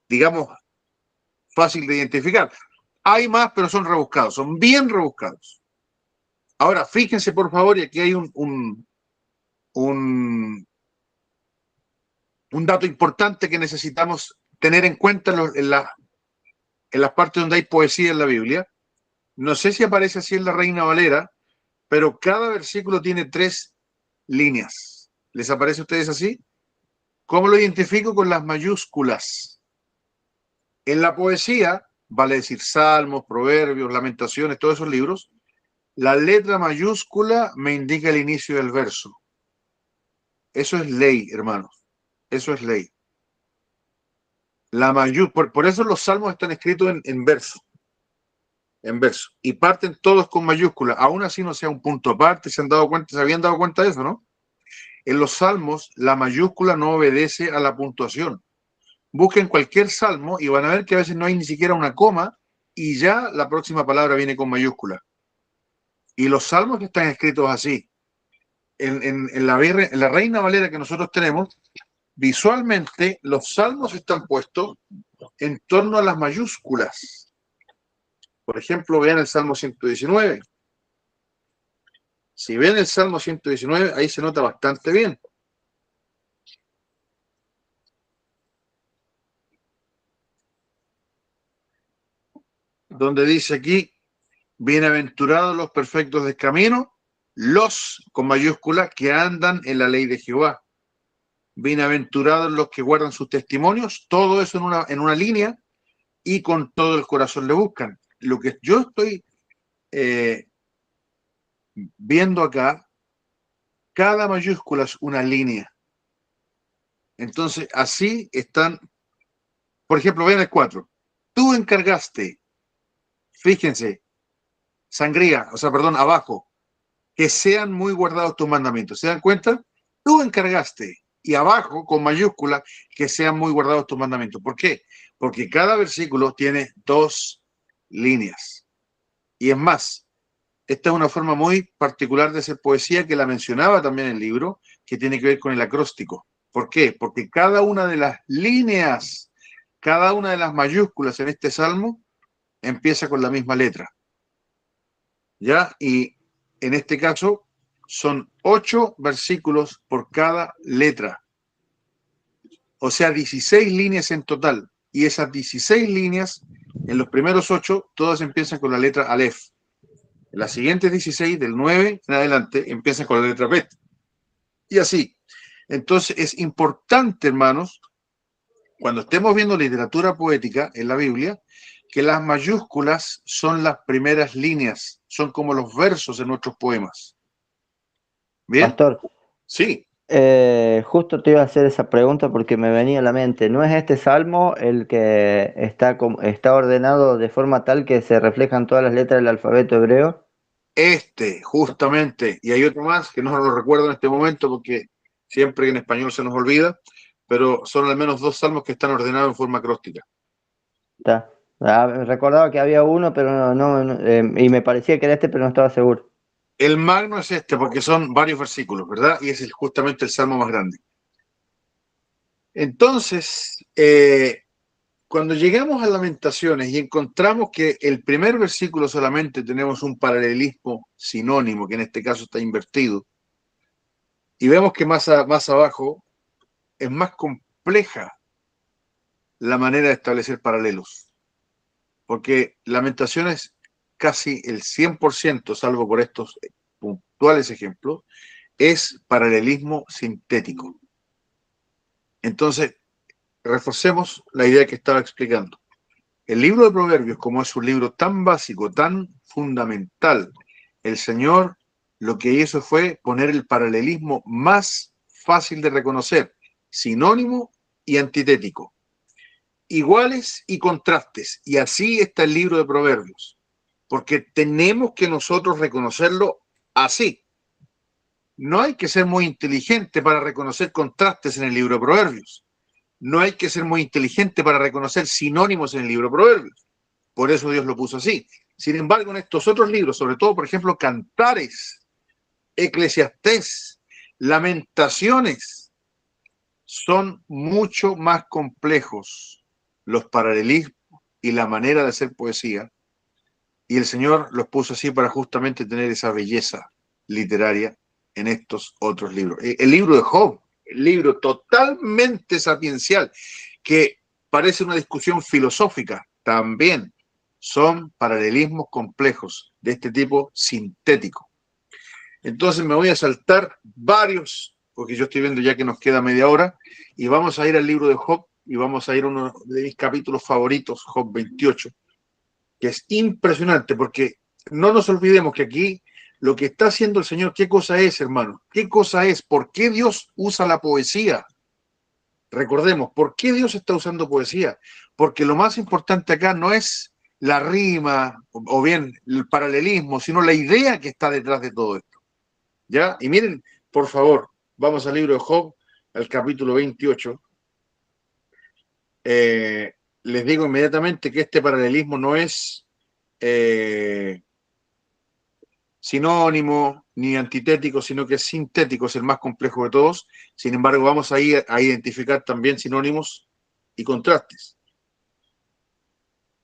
Digamos, fácil de identificar. Hay más, pero son rebuscados, son bien rebuscados. Ahora, fíjense por favor, y aquí hay un dato importante que necesitamos tener en cuenta en las partes donde hay poesía en la Biblia. No sé si aparece así en la Reina Valera, pero cada versículo tiene 3 líneas. ¿Les aparece a ustedes así? ¿Cómo lo identifico? Con las mayúsculas. En la poesía, vale decir Salmos, Proverbios, Lamentaciones, todos esos libros, la letra mayúscula me indica el inicio del verso. Eso es ley, hermanos. Eso es ley. Por eso los salmos están escritos en verso. En verso. Y parten todos con mayúscula. Aún así no sea un punto aparte. ¿Se habían dado cuenta de eso, no? En los salmos, la mayúscula no obedece a la puntuación. Busquen cualquier salmo y van a ver que a veces no hay ni siquiera una coma y ya la próxima palabra viene con mayúscula. Y los salmos que están escritos así, en la Reina Valera que nosotros tenemos, visualmente los salmos están puestos en torno a las mayúsculas. Por ejemplo, vean el Salmo 119. Si ven el Salmo 119, ahí se nota bastante bien. Donde dice aquí, bienaventurados los perfectos de camino, los con mayúsculas que andan en la ley de Jehová. Bienaventurados los que guardan sus testimonios, todo eso en una línea y con todo el corazón le buscan. Lo que yo estoy viendo acá, cada mayúscula es una línea. Entonces, así están, por ejemplo, vean el 4. Tú encargaste, fíjense, abajo, que sean muy guardados tus mandamientos. ¿Se dan cuenta? Tú encargaste, y abajo, con mayúscula, que sean muy guardados tus mandamientos. ¿Por qué? Porque cada versículo tiene 2 líneas. Y es más, esta es una forma muy particular de hacer poesía que la mencionaba también en el libro, que tiene que ver con el acróstico. ¿Por qué? Porque cada una de las líneas, cada una de las mayúsculas en este salmo empieza con la misma letra. ¿Ya? Y en este caso son 8 versículos por cada letra. O sea, 16 líneas en total. Y esas 16 líneas, en los primeros 8, todas empiezan con la letra Aleph. En las siguientes 16, del 9 en adelante, empiezan con la letra Bet. Y así. Entonces es importante, hermanos, cuando estemos viendo literatura poética en la Biblia, que las mayúsculas son las primeras líneas, son como los versos en nuestros poemas. ¿Bien? Pastor, Sí. justo te iba a hacer esa pregunta porque me venía a la mente. ¿No es este salmo el que está ordenado de forma tal que se reflejan todas las letras del alfabeto hebreo? Justamente. Y hay otro más que no lo recuerdo en este momento porque siempre en español se nos olvida, pero son al menos 2 salmos que están ordenados en forma acróstica. Está. Recordaba que había uno, pero y me parecía que era este, pero no estaba seguro. El magno es este porque son varios versículos, ¿verdad? Y es justamente el salmo más grande. Entonces, cuando llegamos a Lamentaciones y encontramos que el primer versículo solamente tenemos un paralelismo sinónimo, que en este caso está invertido, y vemos que más abajo es más compleja la manera de establecer paralelos, porque Lamentaciones casi el 100%, salvo por estos puntuales ejemplos, es paralelismo sintético. Entonces, reforcemos la idea que estaba explicando. El libro de Proverbios, como es un libro tan básico, tan fundamental, el Señor lo que hizo fue poner el paralelismo más fácil de reconocer, sinónimo y antitético, iguales y contrastes, y así está el libro de Proverbios, porque tenemos que nosotros reconocerlo así. No hay que ser muy inteligente para reconocer contrastes en el libro de Proverbios. No hay que ser muy inteligente para reconocer sinónimos en el libro de Proverbios. Por eso Dios lo puso así. Sin embargo, en estos otros libros, sobre todo, por ejemplo, Cantares, Eclesiastés, Lamentaciones, son mucho más complejos los paralelismos y la manera de hacer poesía. Y el Señor los puso así para justamente tener esa belleza literaria en estos otros libros. El libro de Job, el libro totalmente sapiencial, que parece una discusión filosófica, también son paralelismos complejos de este tipo sintético. Entonces me voy a saltar varios, porque yo estoy viendo ya que nos queda media hora, y vamos a ir al libro de Job, y vamos a ir a uno de mis capítulos favoritos, Job 28, que es impresionante, porque no nos olvidemos que aquí lo que está haciendo el Señor, ¿qué cosa es, hermano? ¿Qué cosa es? ¿Por qué Dios usa la poesía? Recordemos, ¿por qué Dios está usando poesía? Porque lo más importante acá no es la rima o bien el paralelismo, sino la idea que está detrás de todo esto. ¿Ya? Y miren, por favor, vamos al libro de Job, al capítulo 28. Les digo inmediatamente que este paralelismo no es sinónimo ni antitético, sino que es sintético, es el más complejo de todos. Sin embargo, vamos a ir a identificar también sinónimos y contrastes.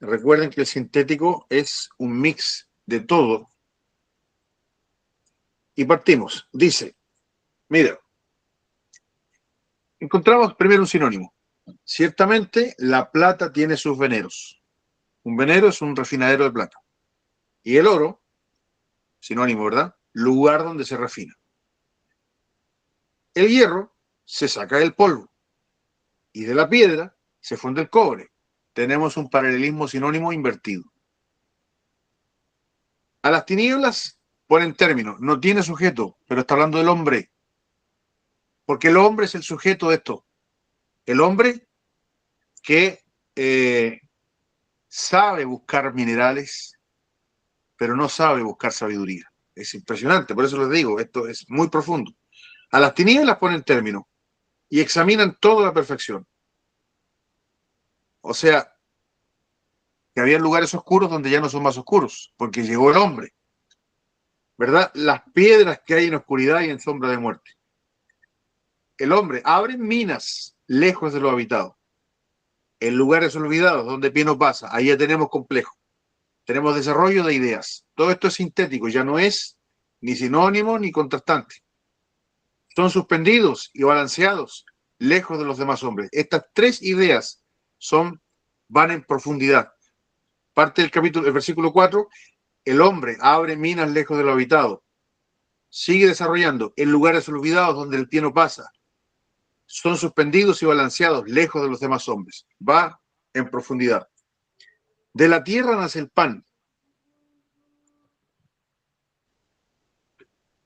Recuerden que el sintético es un mix de todo. Y partimos. Dice, mira, encontramos primero un sinónimo. Ciertamente, la plata tiene sus veneros. Un venero es un refinadero de plata. Y el oro, sinónimo, ¿verdad? Lugar donde se refina. El hierro se saca del polvo. Y de la piedra se funde el cobre. Tenemos un paralelismo sinónimo invertido. A las tinieblas ponen término. No tiene sujeto, pero está hablando del hombre. Porque el hombre es el sujeto de esto. El hombre que sabe buscar minerales, pero no sabe buscar sabiduría. Es impresionante, por eso les digo, esto es muy profundo. A las tinieblas ponen término y examinan toda la perfección. O sea, que había lugares oscuros donde ya no son más oscuros, porque llegó el hombre. ¿Verdad? Las piedras que hay en oscuridad y en sombra de muerte. El hombre abre minas lejos de lo habitado. En lugares olvidados, donde pie no pasa, ahí ya tenemos complejo. Tenemos desarrollo de ideas. Todo esto es sintético, ya no es ni sinónimo ni contrastante. Son suspendidos y balanceados lejos de los demás hombres. Estas tres ideas van en profundidad. Parte del capítulo, el versículo 4, el hombre abre minas lejos de lo habitado. Sigue desarrollando en lugares olvidados donde el pie no pasa. Son suspendidos y balanceados lejos de los demás hombres. Va en profundidad. De la tierra nace el pan.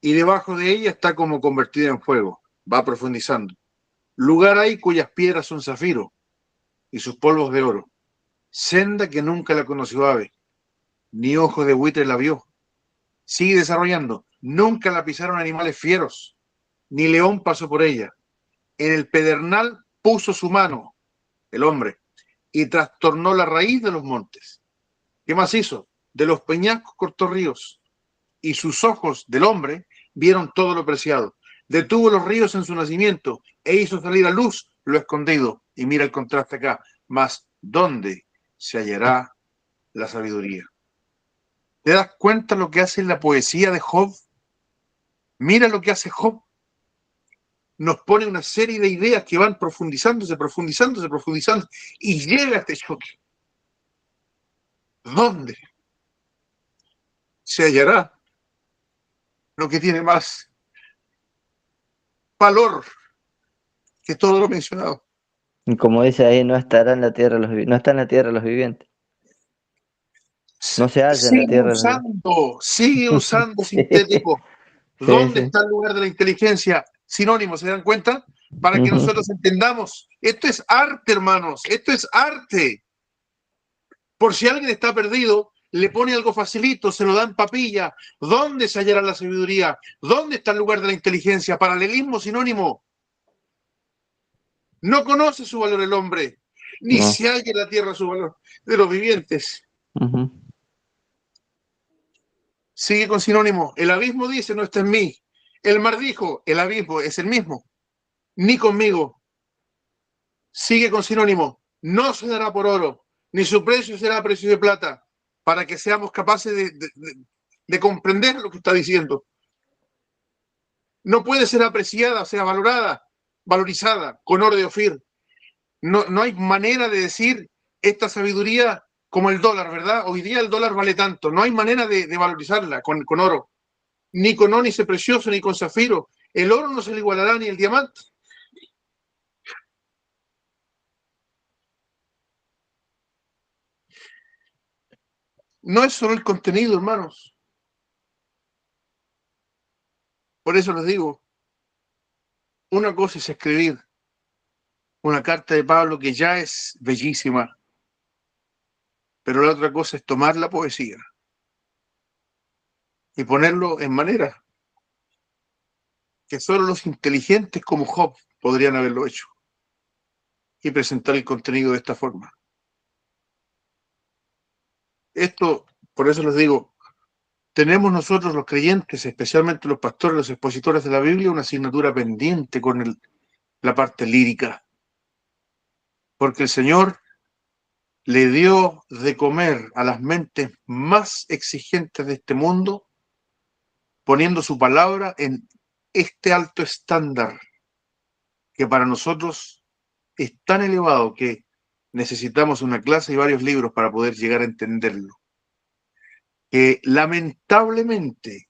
Y debajo de ella está como convertida en fuego. Va profundizando. Lugar hay cuyas piedras son zafiro y sus polvos de oro. Senda que nunca la conoció ave, ni ojo de buitre la vio. Sigue desarrollando. Nunca la pisaron animales fieros, ni león pasó por ella. En el pedernal puso su mano, el hombre, y trastornó la raíz de los montes. ¿Qué más hizo? De los peñascos cortó ríos, y sus ojos del hombre vieron todo lo preciado. Detuvo los ríos en su nacimiento, e hizo salir a luz lo escondido. Y mira el contraste acá. Mas ¿dónde se hallará la sabiduría? ¿Te das cuenta lo que hace la poesía de Job? Mira lo que hace Job. Nos pone una serie de ideas que van profundizándose, y llega a este choque. ¿Dónde se hallará lo que tiene más valor que todo lo mencionado? Y como dice ahí, no estará en la tierra no está en la tierra los vivientes. No se halla en la tierra los vivientes. Sigue usando sintético. Sí, ¿Dónde sí. está el lugar de la inteligencia? Sinónimo, ¿se dan cuenta? Para que Ujú. nosotros entendamos. Esto es arte, hermanos. Esto es arte. Por si alguien está perdido, le pone algo facilito, se lo da en papilla. ¿Dónde se hallará la sabiduría? ¿Dónde está el lugar de la inteligencia? Paralelismo, sinónimo. No conoce su valor el hombre, ni No. se halla en la tierra su valor de los vivientes. Ujú. Sigue con sinónimo. El abismo dice, no está en mí. El mar dijo, el abismo es el mismo. Ni conmigo. Sigue con sinónimo. No se dará por oro, ni su precio será precio de plata, para que seamos capaces de comprender lo que está diciendo. No puede ser apreciada, o sea, valorada, valorizada con oro de Ofir. No hay manera de decir esta sabiduría como el dólar, ¿verdad? Hoy día el dólar vale tanto. No hay manera de valorizarla con oro. Ni con ónice precioso, ni con zafiro. El oro no se le igualará ni el diamante. No es solo el contenido, hermanos. Por eso les digo, una cosa es escribir una carta de Pablo que ya es bellísima, pero la otra cosa es tomar la poesía y ponerlo en manera que solo los inteligentes como Job podrían haberlo hecho y presentar el contenido de esta forma. Esto, por eso les digo, tenemos nosotros los creyentes, especialmente los pastores, los expositores de la Biblia, una asignatura pendiente con la parte lírica, porque el Señor le dio de comer a las mentes más exigentes de este mundo, poniendo su palabra en este alto estándar que para nosotros es tan elevado que necesitamos una clase y varios libros para poder llegar a entenderlo. Que lamentablemente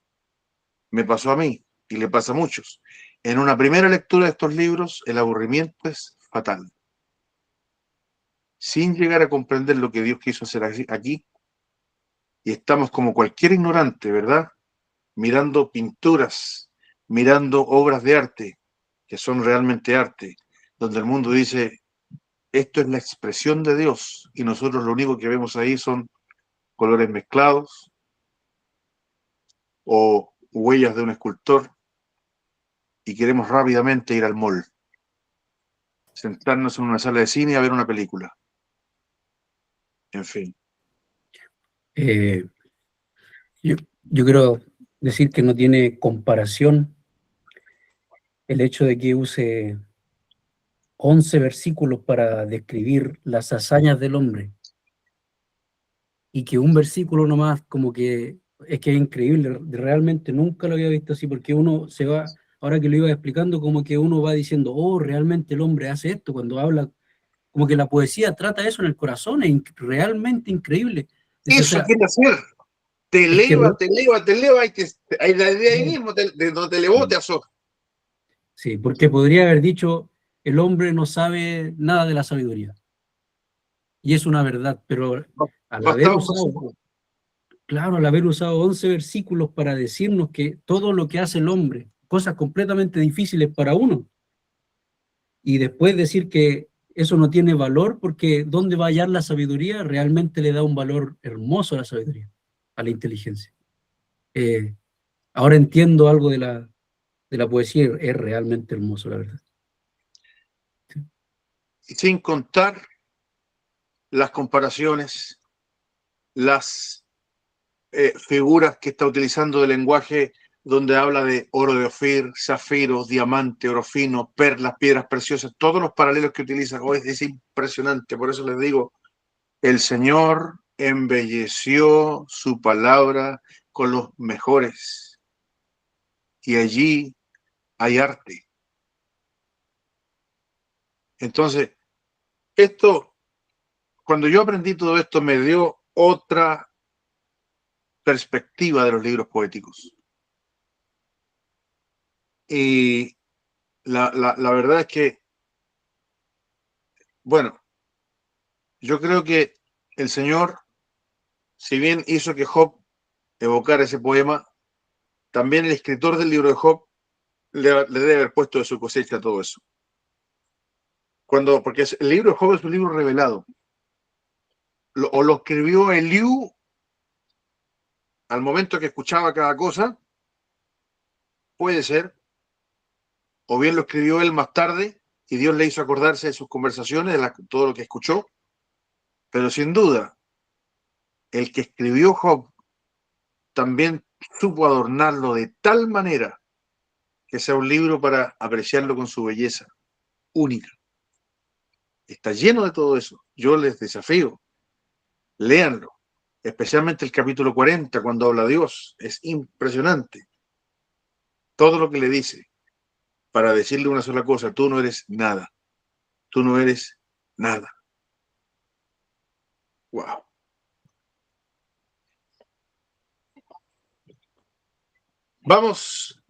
me pasó a mí y le pasa a muchos. En una primera lectura de estos libros, el aburrimiento es fatal. Sin llegar a comprender lo que Dios quiso hacer aquí, y estamos como cualquier ignorante, ¿verdad? Mirando pinturas, mirando obras de arte, que son realmente arte, donde el mundo dice, esto es la expresión de Dios, y nosotros lo único que vemos ahí son colores mezclados o huellas de un escultor, y queremos rápidamente ir al mall, sentarnos en una sala de cine y a ver una película. En fin. Eh, yo quiero decir que no tiene comparación el hecho de que use 11 versículos para describir las hazañas del hombre y que un versículo nomás como que es increíble, realmente nunca lo había visto así, porque uno se va, ahora que lo iba explicando, como que uno va diciendo, oh, realmente el hombre hace esto, cuando habla, como que la poesía trata eso en el corazón, es realmente increíble. Dice, o Eso sea, quiere hacer. Te es que, eleva, y de ahí mismo, de donde te elevó, te azota. sí, porque podría haber dicho, el hombre no sabe nada de la sabiduría. Y es una verdad, pero al haber Bastaba un usado, versículo. claro, al haber usado 11 versículos para decirnos que todo lo que hace el hombre, cosas completamente difíciles para uno, y después decir que eso no tiene valor porque ¿dónde va a hallar la sabiduría? Realmente le da un valor hermoso a la sabiduría, a la inteligencia. Ahora entiendo algo de la poesía, es realmente hermoso, la verdad. Y sin contar las comparaciones, las figuras que está utilizando de lenguaje donde habla de oro de Ofir, zafiro, diamante, oro fino, perlas, piedras preciosas, todos los paralelos que utiliza, es impresionante. Por eso les digo, El Señor embelleció su palabra con los mejores. Y allí hay arte. Entonces, cuando yo aprendí todo esto, me dio otra perspectiva de los libros poéticos. Y la verdad es que, bueno, yo creo que el Señor, si bien hizo que Job evocara ese poema, también el escritor del libro de Job le debe haber puesto de su cosecha todo eso. Porque el libro de Job es un libro revelado. O lo escribió Eliú al momento que escuchaba cada cosa, puede ser, o bien lo escribió él más tarde y Dios le hizo acordarse de sus conversaciones, de todo lo que escuchó, pero sin duda, el que escribió Job también supo adornarlo de tal manera que sea un libro para apreciarlo con su belleza única. Está lleno de todo eso. Yo les desafío, léanlo, especialmente el capítulo 40, cuando habla Dios. Es impresionante todo lo que le dice para decirle una sola cosa: tú no eres nada, tú no eres nada. Wow. Vamos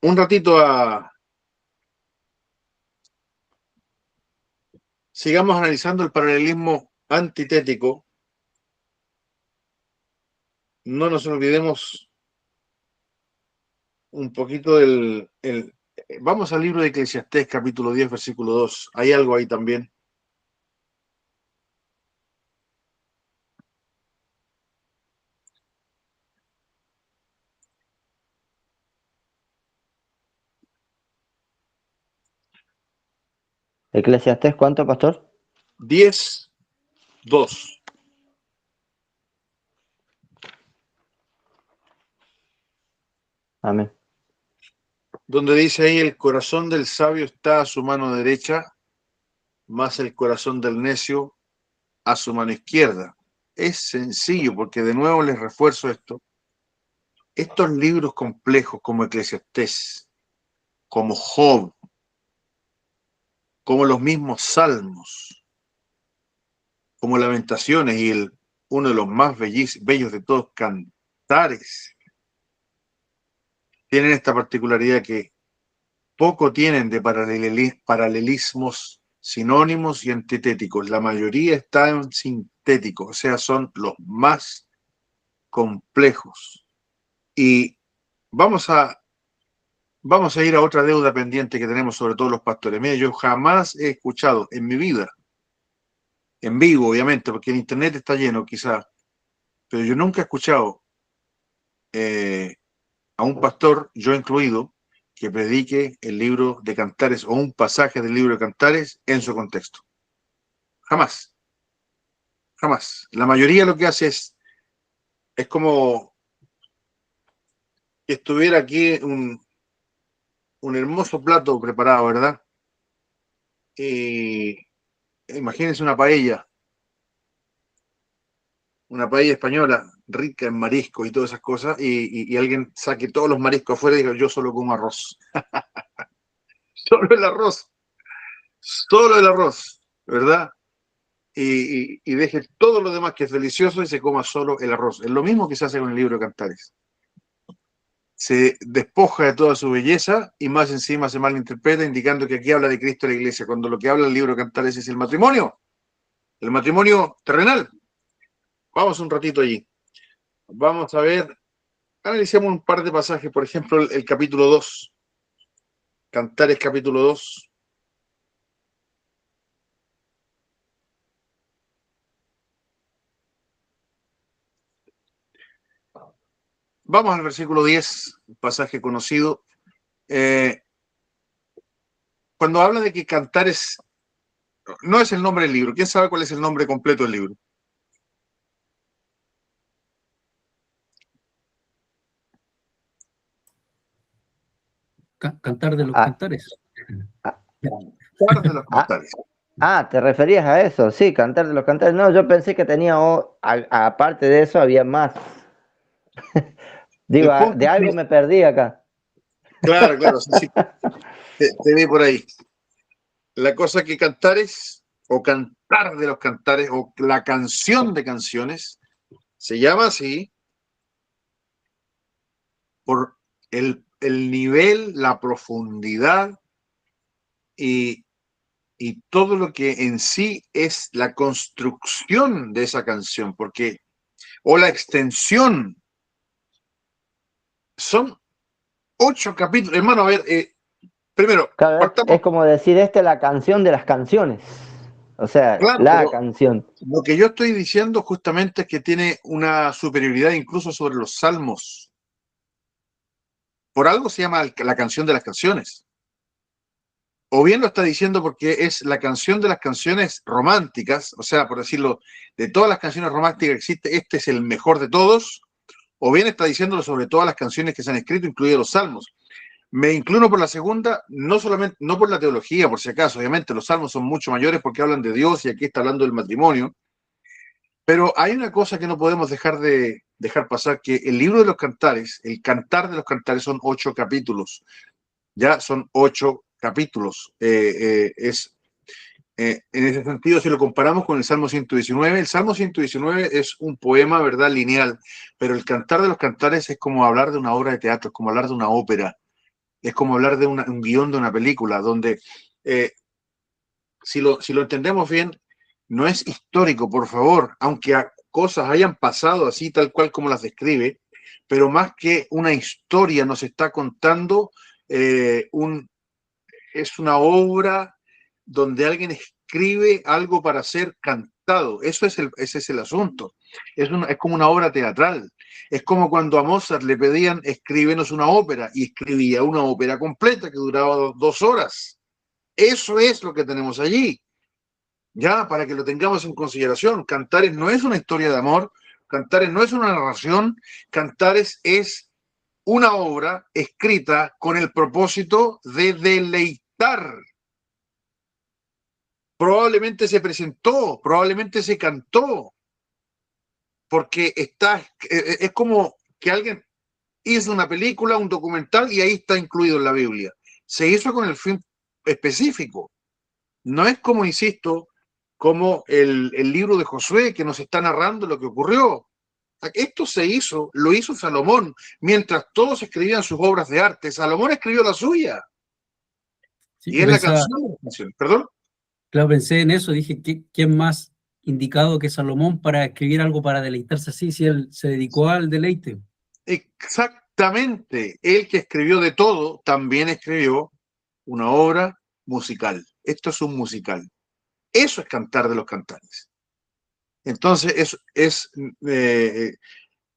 un ratito sigamos analizando el paralelismo antitético. No nos olvidemos un poquito vamos al libro de Eclesiastés, capítulo 10, versículo 2. Hay algo ahí también. Eclesiastés, ¿cuánto, pastor? 10, 2. Amén. Donde dice ahí: el corazón del sabio está a su mano derecha, más el corazón del necio a su mano izquierda. Es sencillo, porque de nuevo les refuerzo esto. Estos libros complejos como Eclesiastés, como Job, como los mismos Salmos, como Lamentaciones y uno de los más bellos de todos, Cantares, tienen esta particularidad que poco tienen de paralelismos sinónimos y antitéticos. La mayoría están sintéticos, o sea, son los más complejos. Y vamos a ir a otra deuda pendiente que tenemos, sobre todo los pastores. Mira, yo jamás he escuchado en mi vida, en vivo obviamente, porque en internet está lleno quizá, pero yo nunca he escuchado a un pastor, yo incluido, que predique el libro de Cantares o un pasaje del libro de Cantares en su contexto. Jamás, jamás. La mayoría lo que hace es como que estuviera aquí un hermoso plato preparado, ¿verdad? Y imagínense una paella española, rica en mariscos y todas esas cosas, y alguien saque todos los mariscos afuera y diga: yo solo como arroz. Solo el arroz, ¿verdad? Y deje todo lo demás que es delicioso y se coma solo el arroz. Es lo mismo que se hace con el libro de Cantares. Se despoja de toda su belleza y más encima se malinterpreta, indicando que aquí habla de Cristo y la iglesia, cuando lo que habla el libro de Cantares es el matrimonio terrenal. Vamos un ratito allí. Vamos a ver, analicemos un par de pasajes, por ejemplo, el capítulo 2, Cantares capítulo 2. Vamos al versículo 10, un pasaje conocido. Cuando habla de que Cantares no es el nombre del libro, ¿quién sabe cuál es el nombre completo del libro? Cantar de los Ah, cantares. ah, Cantar de los ah, Cantares. Ah, ¿te referías a eso? Sí, Cantar de los Cantares. No, yo pensé que tenía, aparte de eso, había más. Digo, El punto de es algo que, me perdí acá. claro, claro, sí, sí, te vi por ahí. La cosa que Cantares, o Cantar de los Cantares, o la canción de canciones, se llama así por el nivel, la profundidad y, y todo lo que en sí es la construcción de esa canción, porque, o la extensión, son 8 capítulos. Hermano, a ver, primero, Claro, partamos, es como decir, esta es la canción de las canciones. O sea, claro, la pero canción. lo que yo estoy diciendo justamente es que tiene una superioridad incluso sobre los salmos. Por algo se llama la canción de las canciones. O bien lo está diciendo porque es la canción de las canciones románticas, o sea, por decirlo, de todas las canciones románticas que existe, este es el mejor de todos, o bien está diciéndolo sobre todas las canciones que se han escrito, incluidos los salmos. Me inclino por la segunda, no solamente, no por la teología, por si acaso, obviamente los salmos son mucho mayores porque hablan de Dios y aquí está hablando del matrimonio, pero hay una cosa que no podemos dejar pasar, que el libro de los cantares, el cantar de los cantares son 8 capítulos, ya son 8 capítulos. En ese sentido, si lo comparamos con el Salmo 119 es un poema, ¿verdad?, lineal, pero el cantar de los cantares es como hablar de una obra de teatro, es como hablar de una ópera, es como hablar de un guión de una película, donde, eh, si lo entendemos bien, no es histórico, por favor, aunque cosas hayan pasado así, tal cual como las describe, pero más que una historia nos está contando, es una obra donde alguien escribe algo para ser cantado. Ese es el asunto. Es como una obra teatral. Es como cuando a Mozart le pedían escríbenos una ópera y escribía una ópera completa que duraba 2 horas. Eso es lo que tenemos allí. Ya, para que lo tengamos en consideración. Cantares no es una historia de amor, Cantares no es una narración, Cantares es una obra escrita con el propósito de deleitar. Probablemente se presentó, probablemente se cantó, porque es como que alguien hizo una película, un documental y ahí está incluido en la Biblia. Se hizo con el fin específico. No es como, insisto, como el libro de Josué que nos está narrando lo que ocurrió. Esto se hizo, lo hizo Salomón, mientras todos escribían sus obras de arte. Salomón escribió la suya Sí, y es la canción de la canción. ¿Perdón? claro, pensé en eso, dije, ¿quién más indicado que Salomón para escribir algo para deleitarse así, si él se dedicó al deleite? Exactamente. El que escribió de todo también escribió una obra musical. Esto es un musical. Eso es cantar de los cantares. Entonces,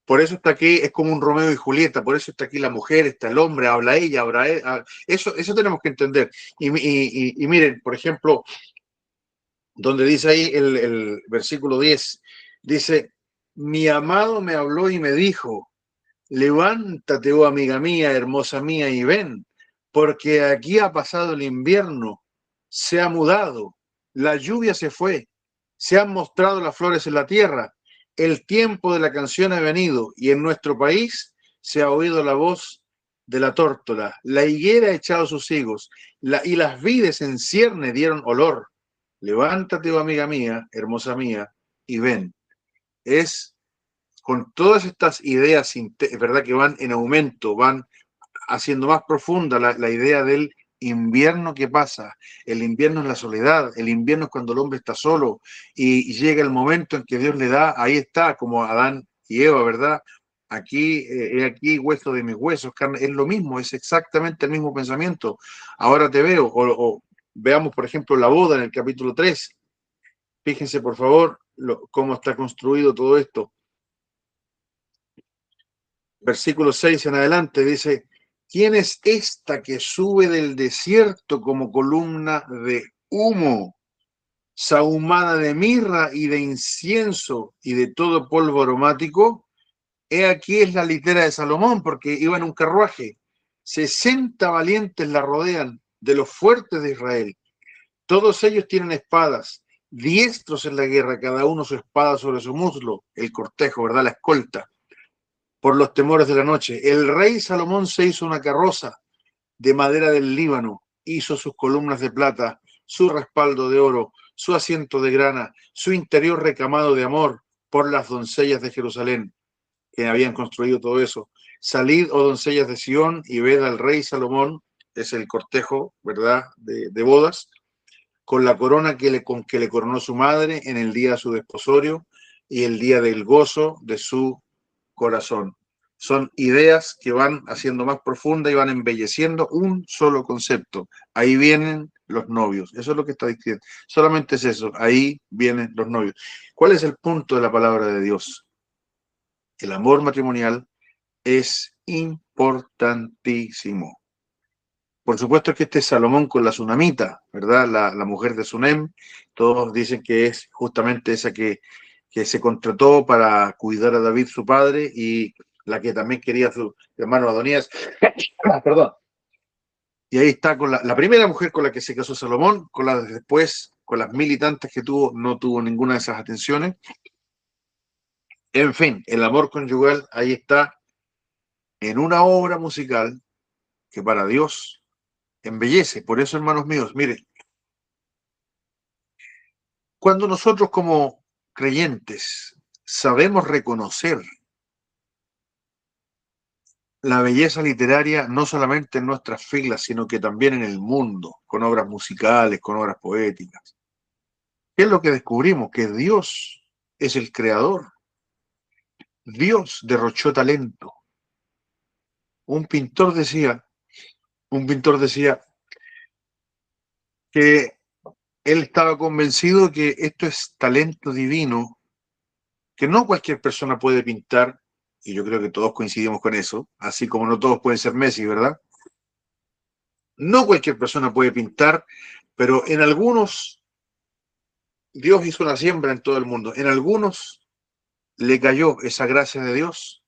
por eso está aquí, es como un Romeo y Julieta, por eso está aquí la mujer, está el hombre, habla ella, habla él. Eso tenemos que entender. Y miren, por ejemplo, donde dice ahí el versículo 10, dice, mi amado me habló y me dijo, levántate, oh amiga mía, hermosa mía, y ven, porque aquí ha pasado el invierno, se ha mudado, la lluvia se fue, se han mostrado las flores en la tierra, el tiempo de la canción ha venido, y en nuestro país se ha oído la voz de la tórtola, la higuera ha echado sus higos, y las vides en cierne dieron olor. Levántate, oh amiga mía, hermosa mía, y ven. Es con todas estas ideas, ¿verdad?, que van en aumento, van haciendo más profunda la idea del invierno que pasa. El invierno es la soledad, el invierno es cuando el hombre está solo y llega el momento en que Dios le da, ahí está, como Adán y Eva, ¿verdad? Aquí, aquí hueso de mis huesos, carne, es lo mismo, es exactamente el mismo pensamiento. Ahora te veo, o veamos, por ejemplo, la boda en el capítulo 3. Fíjense, por favor, cómo está construido todo esto. Versículo 6 en adelante dice, ¿quién es esta que sube del desierto como columna de humo, sahumada de mirra y de incienso y de todo polvo aromático? He aquí es la litera de Salomón, porque iba en un carruaje. 60 valientes la rodean, de los fuertes de Israel. Todos ellos tienen espadas, diestros en la guerra, cada uno su espada sobre su muslo, el cortejo, ¿verdad? La escolta, por los temores de la noche. El rey Salomón se hizo una carroza de madera del Líbano, hizo sus columnas de plata, su respaldo de oro, su asiento de grana, su interior recamado de amor por las doncellas de Jerusalén, que habían construido todo eso. Salid, oh doncellas de Sión, y ved al rey Salomón, es el cortejo, ¿verdad?, de bodas, con la corona con que le coronó su madre en el día de su desposorio y el día del gozo de su corazón. Son ideas que van haciendo más profunda y van embelleciendo un solo concepto. Ahí vienen los novios. Eso es lo que está diciendo. Solamente es eso. Ahí vienen los novios. ¿Cuál es el punto de la palabra de Dios? El amor matrimonial es importantísimo. Por supuesto que este es Salomón con la Sunamita, ¿verdad? La mujer de Sunem. Todos dicen que es justamente esa que se contrató para cuidar a David, su padre, y la que también quería su hermano Adonías. Perdón. Y ahí está con la primera mujer con la que se casó Salomón, con las después, con las mil y tantas que tuvo, no tuvo ninguna de esas atenciones. En fin, el amor conyugal ahí está en una obra musical que para Dios embellece. Por eso, hermanos míos, miren, cuando nosotros como creyentes sabemos reconocer la belleza literaria no solamente en nuestras filas, sino que también en el mundo, con obras musicales, con obras poéticas, ¿qué es lo que descubrimos? Que Dios es el creador. Dios derrochó talento. Un pintor decía que él estaba convencido que esto es talento divino, que no cualquier persona puede pintar, y yo creo que todos coincidimos con eso, así como no todos pueden ser Messi, ¿verdad? No cualquier persona puede pintar, pero en algunos Dios hizo una siembra en todo el mundo, en algunos le cayó esa gracia de Dios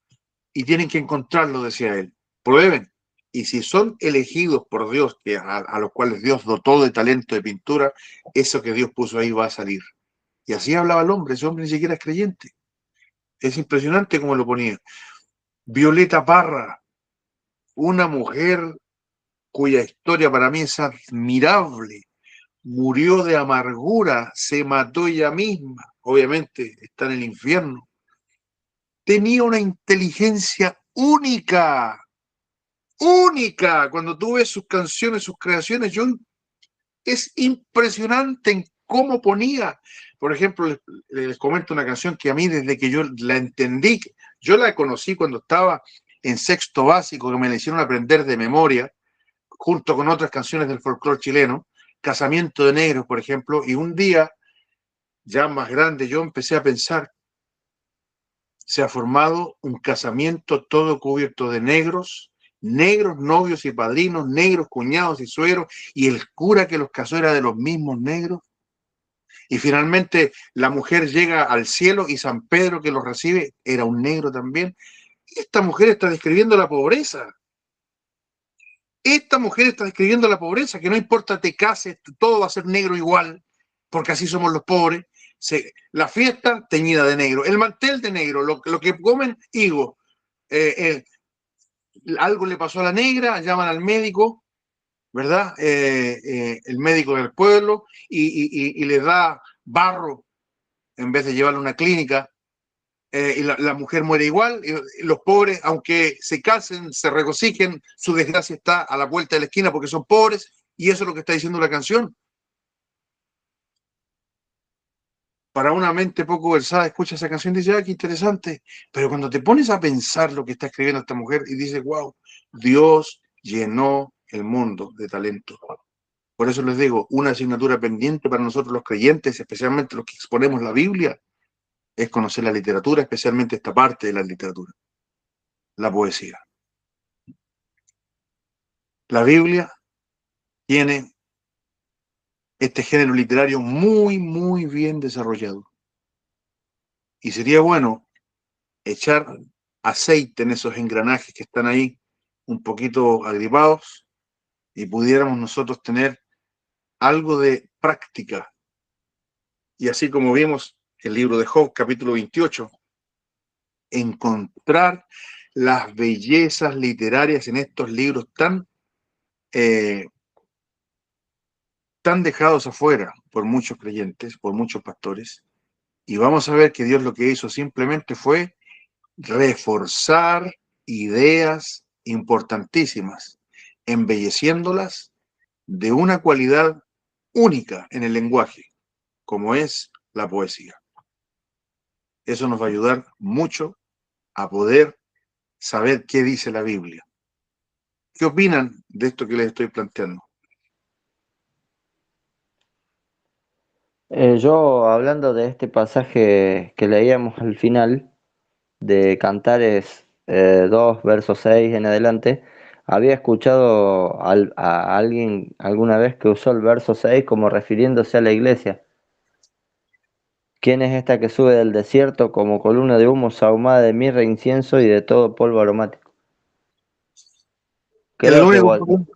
y tienen que encontrarlo, decía él. Prueben, y si son elegidos por Dios, que a los cuales Dios dotó de talento de pintura, eso que Dios puso ahí va a salir. Y así hablaba el hombre, ese hombre ni siquiera es creyente. Es impresionante cómo lo ponía. Violeta Parra, una mujer cuya historia para mí es admirable, murió de amargura, se mató ella misma, obviamente está en el infierno. Tenía una inteligencia única, única. Cuando tú ves sus canciones, sus creaciones, es impresionante en cómo ponía. Por ejemplo, les comento una canción que a mí desde que yo la entendí, yo la conocí cuando estaba en sexto básico, que me la hicieron aprender de memoria, junto con otras canciones del folclore chileno, Casamiento de Negros, por ejemplo, y un día, ya más grande, yo empecé a pensar, se ha formado un casamiento todo cubierto de negros, negros novios y padrinos, negros cuñados y suegros, y el cura que los casó era de los mismos negros. Y finalmente la mujer llega al cielo y San Pedro que los recibe era un negro también. Esta mujer está describiendo la pobreza. Esta mujer está describiendo la pobreza, que no importa te cases, todo va a ser negro igual, porque así somos los pobres. La fiesta teñida de negro, el mantel de negro, lo que comen higo. Algo le pasó a la negra, llaman al médico, ¿verdad? El médico del pueblo y les da barro en vez de llevarlo a una clínica. Y la mujer muere igual, y los pobres, aunque se casen, se regocijen, su desgracia está a la vuelta de la esquina porque son pobres, y eso es lo que está diciendo la canción. Para una mente poco versada, escucha esa canción y dice, ah, qué interesante, pero cuando te pones a pensar lo que está escribiendo esta mujer y dices, wow, Dios llenó el mundo de talento. Por eso les digo, una asignatura pendiente para nosotros los creyentes, especialmente los que exponemos la Biblia, es conocer la literatura, especialmente esta parte de la literatura, la poesía. La Biblia tiene este género literario muy, muy bien desarrollado. Y sería bueno echar aceite en esos engranajes que están ahí un poquito agripados y pudiéramos nosotros tener algo de práctica. Y así como vimos el libro de Job, capítulo 28, encontrar las bellezas literarias en estos libros tan dejados afuera por muchos creyentes, por muchos pastores. Y vamos a ver que Dios lo que hizo simplemente fue reforzar ideas importantísimas, embelleciéndolas de una cualidad única en el lenguaje, como es la poesía. Eso nos va a ayudar mucho a poder saber qué dice la Biblia. ¿Qué opinan de esto que les estoy planteando? Yo, hablando de este pasaje que leíamos al final, de Cantares 2, verso 6 en adelante, había escuchado a alguien alguna vez que usó el verso 6 como refiriéndose a la iglesia. ¿Quién es esta que sube del desierto como columna de humo sahumada de mirra, incienso y de todo polvo aromático? El Creo que único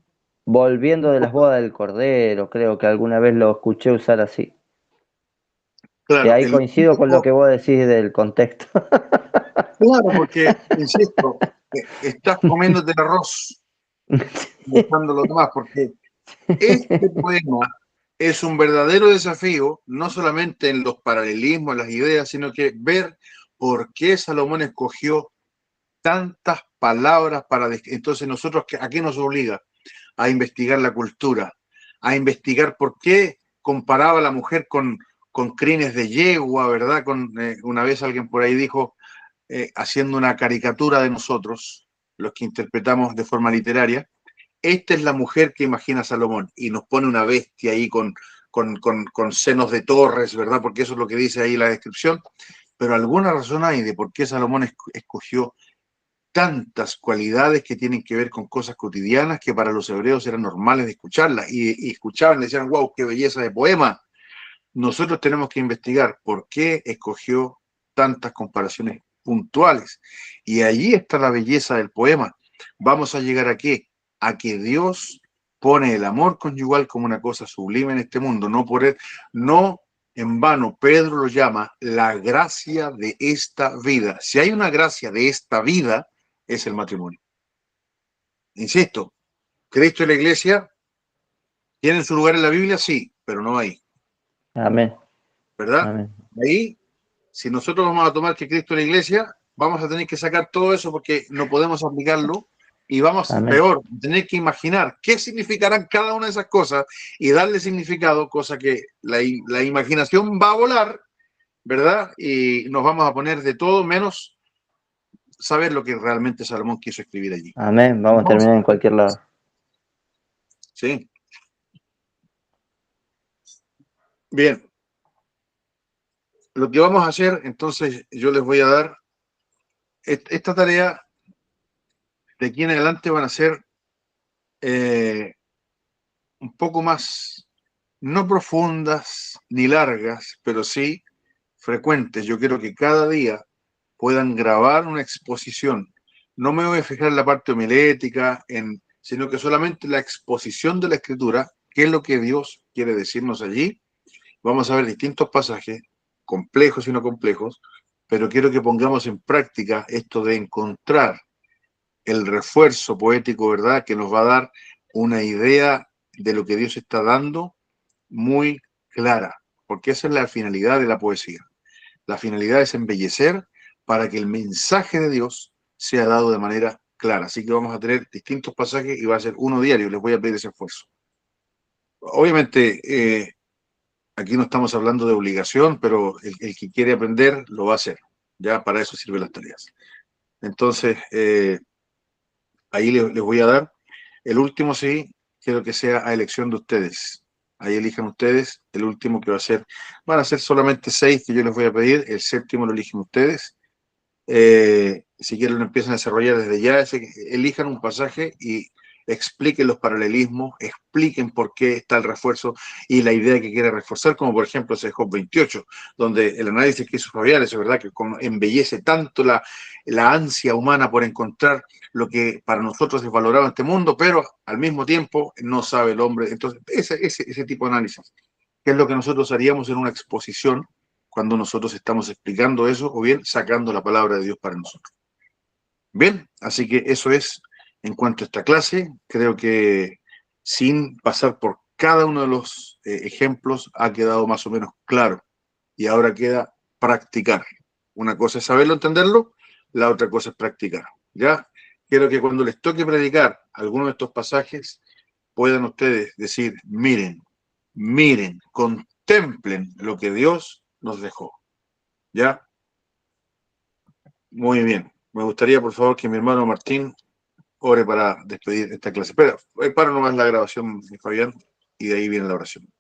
volviendo de las bodas del Cordero, creo que alguna vez lo escuché usar así. Que claro, ahí coincido con lo que vos decís del contexto. claro, porque, insisto, estás comiéndote el arroz y dejando lo demás, porque este poema es un verdadero desafío, no solamente en los paralelismos, las ideas, sino que ver por qué Salomón escogió tantas palabras para... Entonces nosotros, ¿a qué nos obliga? A investigar la cultura, a investigar por qué comparaba a la mujer con crines de yegua, ¿verdad? Una vez alguien por ahí dijo, haciendo una caricatura de nosotros, los que interpretamos de forma literaria, esta es la mujer que imagina Salomón, y nos pone una bestia ahí con senos de torres, ¿verdad? Porque eso es lo que dice ahí la descripción, pero alguna razón hay de por qué Salomón escogió tantas cualidades que tienen que ver con cosas cotidianas que para los hebreos eran normales de escucharlas, y escuchaban y decían, wow, qué belleza de poema. Nosotros tenemos que investigar por qué escogió tantas comparaciones puntuales, y allí está la belleza del poema. Vamos a llegar a qué? A que Dios pone el amor conyugal como una cosa sublime en este mundo, no en vano Pedro lo llama la gracia de esta vida. Si hay una gracia de esta vida, es el matrimonio. Insisto, Cristo y la iglesia tienen su lugar en la Biblia, sí, pero no ahí, Amén. ¿verdad? Amén. Ahí, si nosotros vamos a tomar que Cristo y la iglesia, vamos a tener que sacar todo eso porque no podemos aplicarlo, y vamos, Amén. peor, tener que imaginar qué significarán cada una de esas cosas y darle significado, cosa que la imaginación va a volar, ¿verdad? Y nos vamos a poner de todo menos saber lo que realmente Salomón quiso escribir allí. Amén. Vamos a terminar en cualquier lado. Sí. Bien. Lo que vamos a hacer, entonces, yo les voy a dar esta tarea. De aquí en adelante van a ser un poco más, no profundas ni largas, pero sí frecuentes. Yo quiero que cada día puedan grabar una exposición. No me voy a fijar en la parte homilética, sino que solamente la exposición de la escritura, qué es lo que Dios quiere decirnos allí. Vamos a ver distintos pasajes, complejos y no complejos, pero quiero que pongamos en práctica esto de encontrar el refuerzo poético, ¿verdad?, que nos va a dar una idea de lo que Dios está dando muy clara, porque esa es la finalidad de la poesía. La finalidad es embellecer para que el mensaje de Dios sea dado de manera clara. Así que vamos a tener distintos pasajes y va a ser uno diario. Les voy a pedir ese esfuerzo. Obviamente, aquí no estamos hablando de obligación, pero el que quiere aprender lo va a hacer. Ya para eso sirven las tareas. Entonces, ahí les voy a dar. El último sí, quiero que sea a elección de ustedes. Ahí elijan ustedes el último que va a ser. Van a ser solamente 6 que yo les voy a pedir. El séptimo lo eligen ustedes. Si quieren lo empiezan a desarrollar desde ya. Elijan un pasaje y expliquen los paralelismos, expliquen por qué está el refuerzo y la idea que quiere reforzar, como por ejemplo ese Job 28, donde el análisis que hizo Fabián es verdad que embellece tanto la ansia humana por encontrar lo que para nosotros es valorado en este mundo, pero al mismo tiempo no sabe el hombre. Entonces, ese tipo de análisis, que es lo que nosotros haríamos en una exposición cuando nosotros estamos explicando eso o bien sacando la palabra de Dios para nosotros. Bien, así que eso es en cuanto a esta clase. Creo que sin pasar por cada uno de los ejemplos ha quedado más o menos claro y ahora queda practicar. Una cosa es saberlo, entenderlo, la otra cosa es practicar. ¿Ya? Quiero que cuando les toque predicar alguno de estos pasajes puedan ustedes decir, miren, contemplen lo que Dios nos dejó. ¿Ya? Muy bien. Me gustaría, por favor, que mi hermano Martín ore para despedir esta clase. Espera, para nomás la grabación, Fabián, y de ahí viene la oración.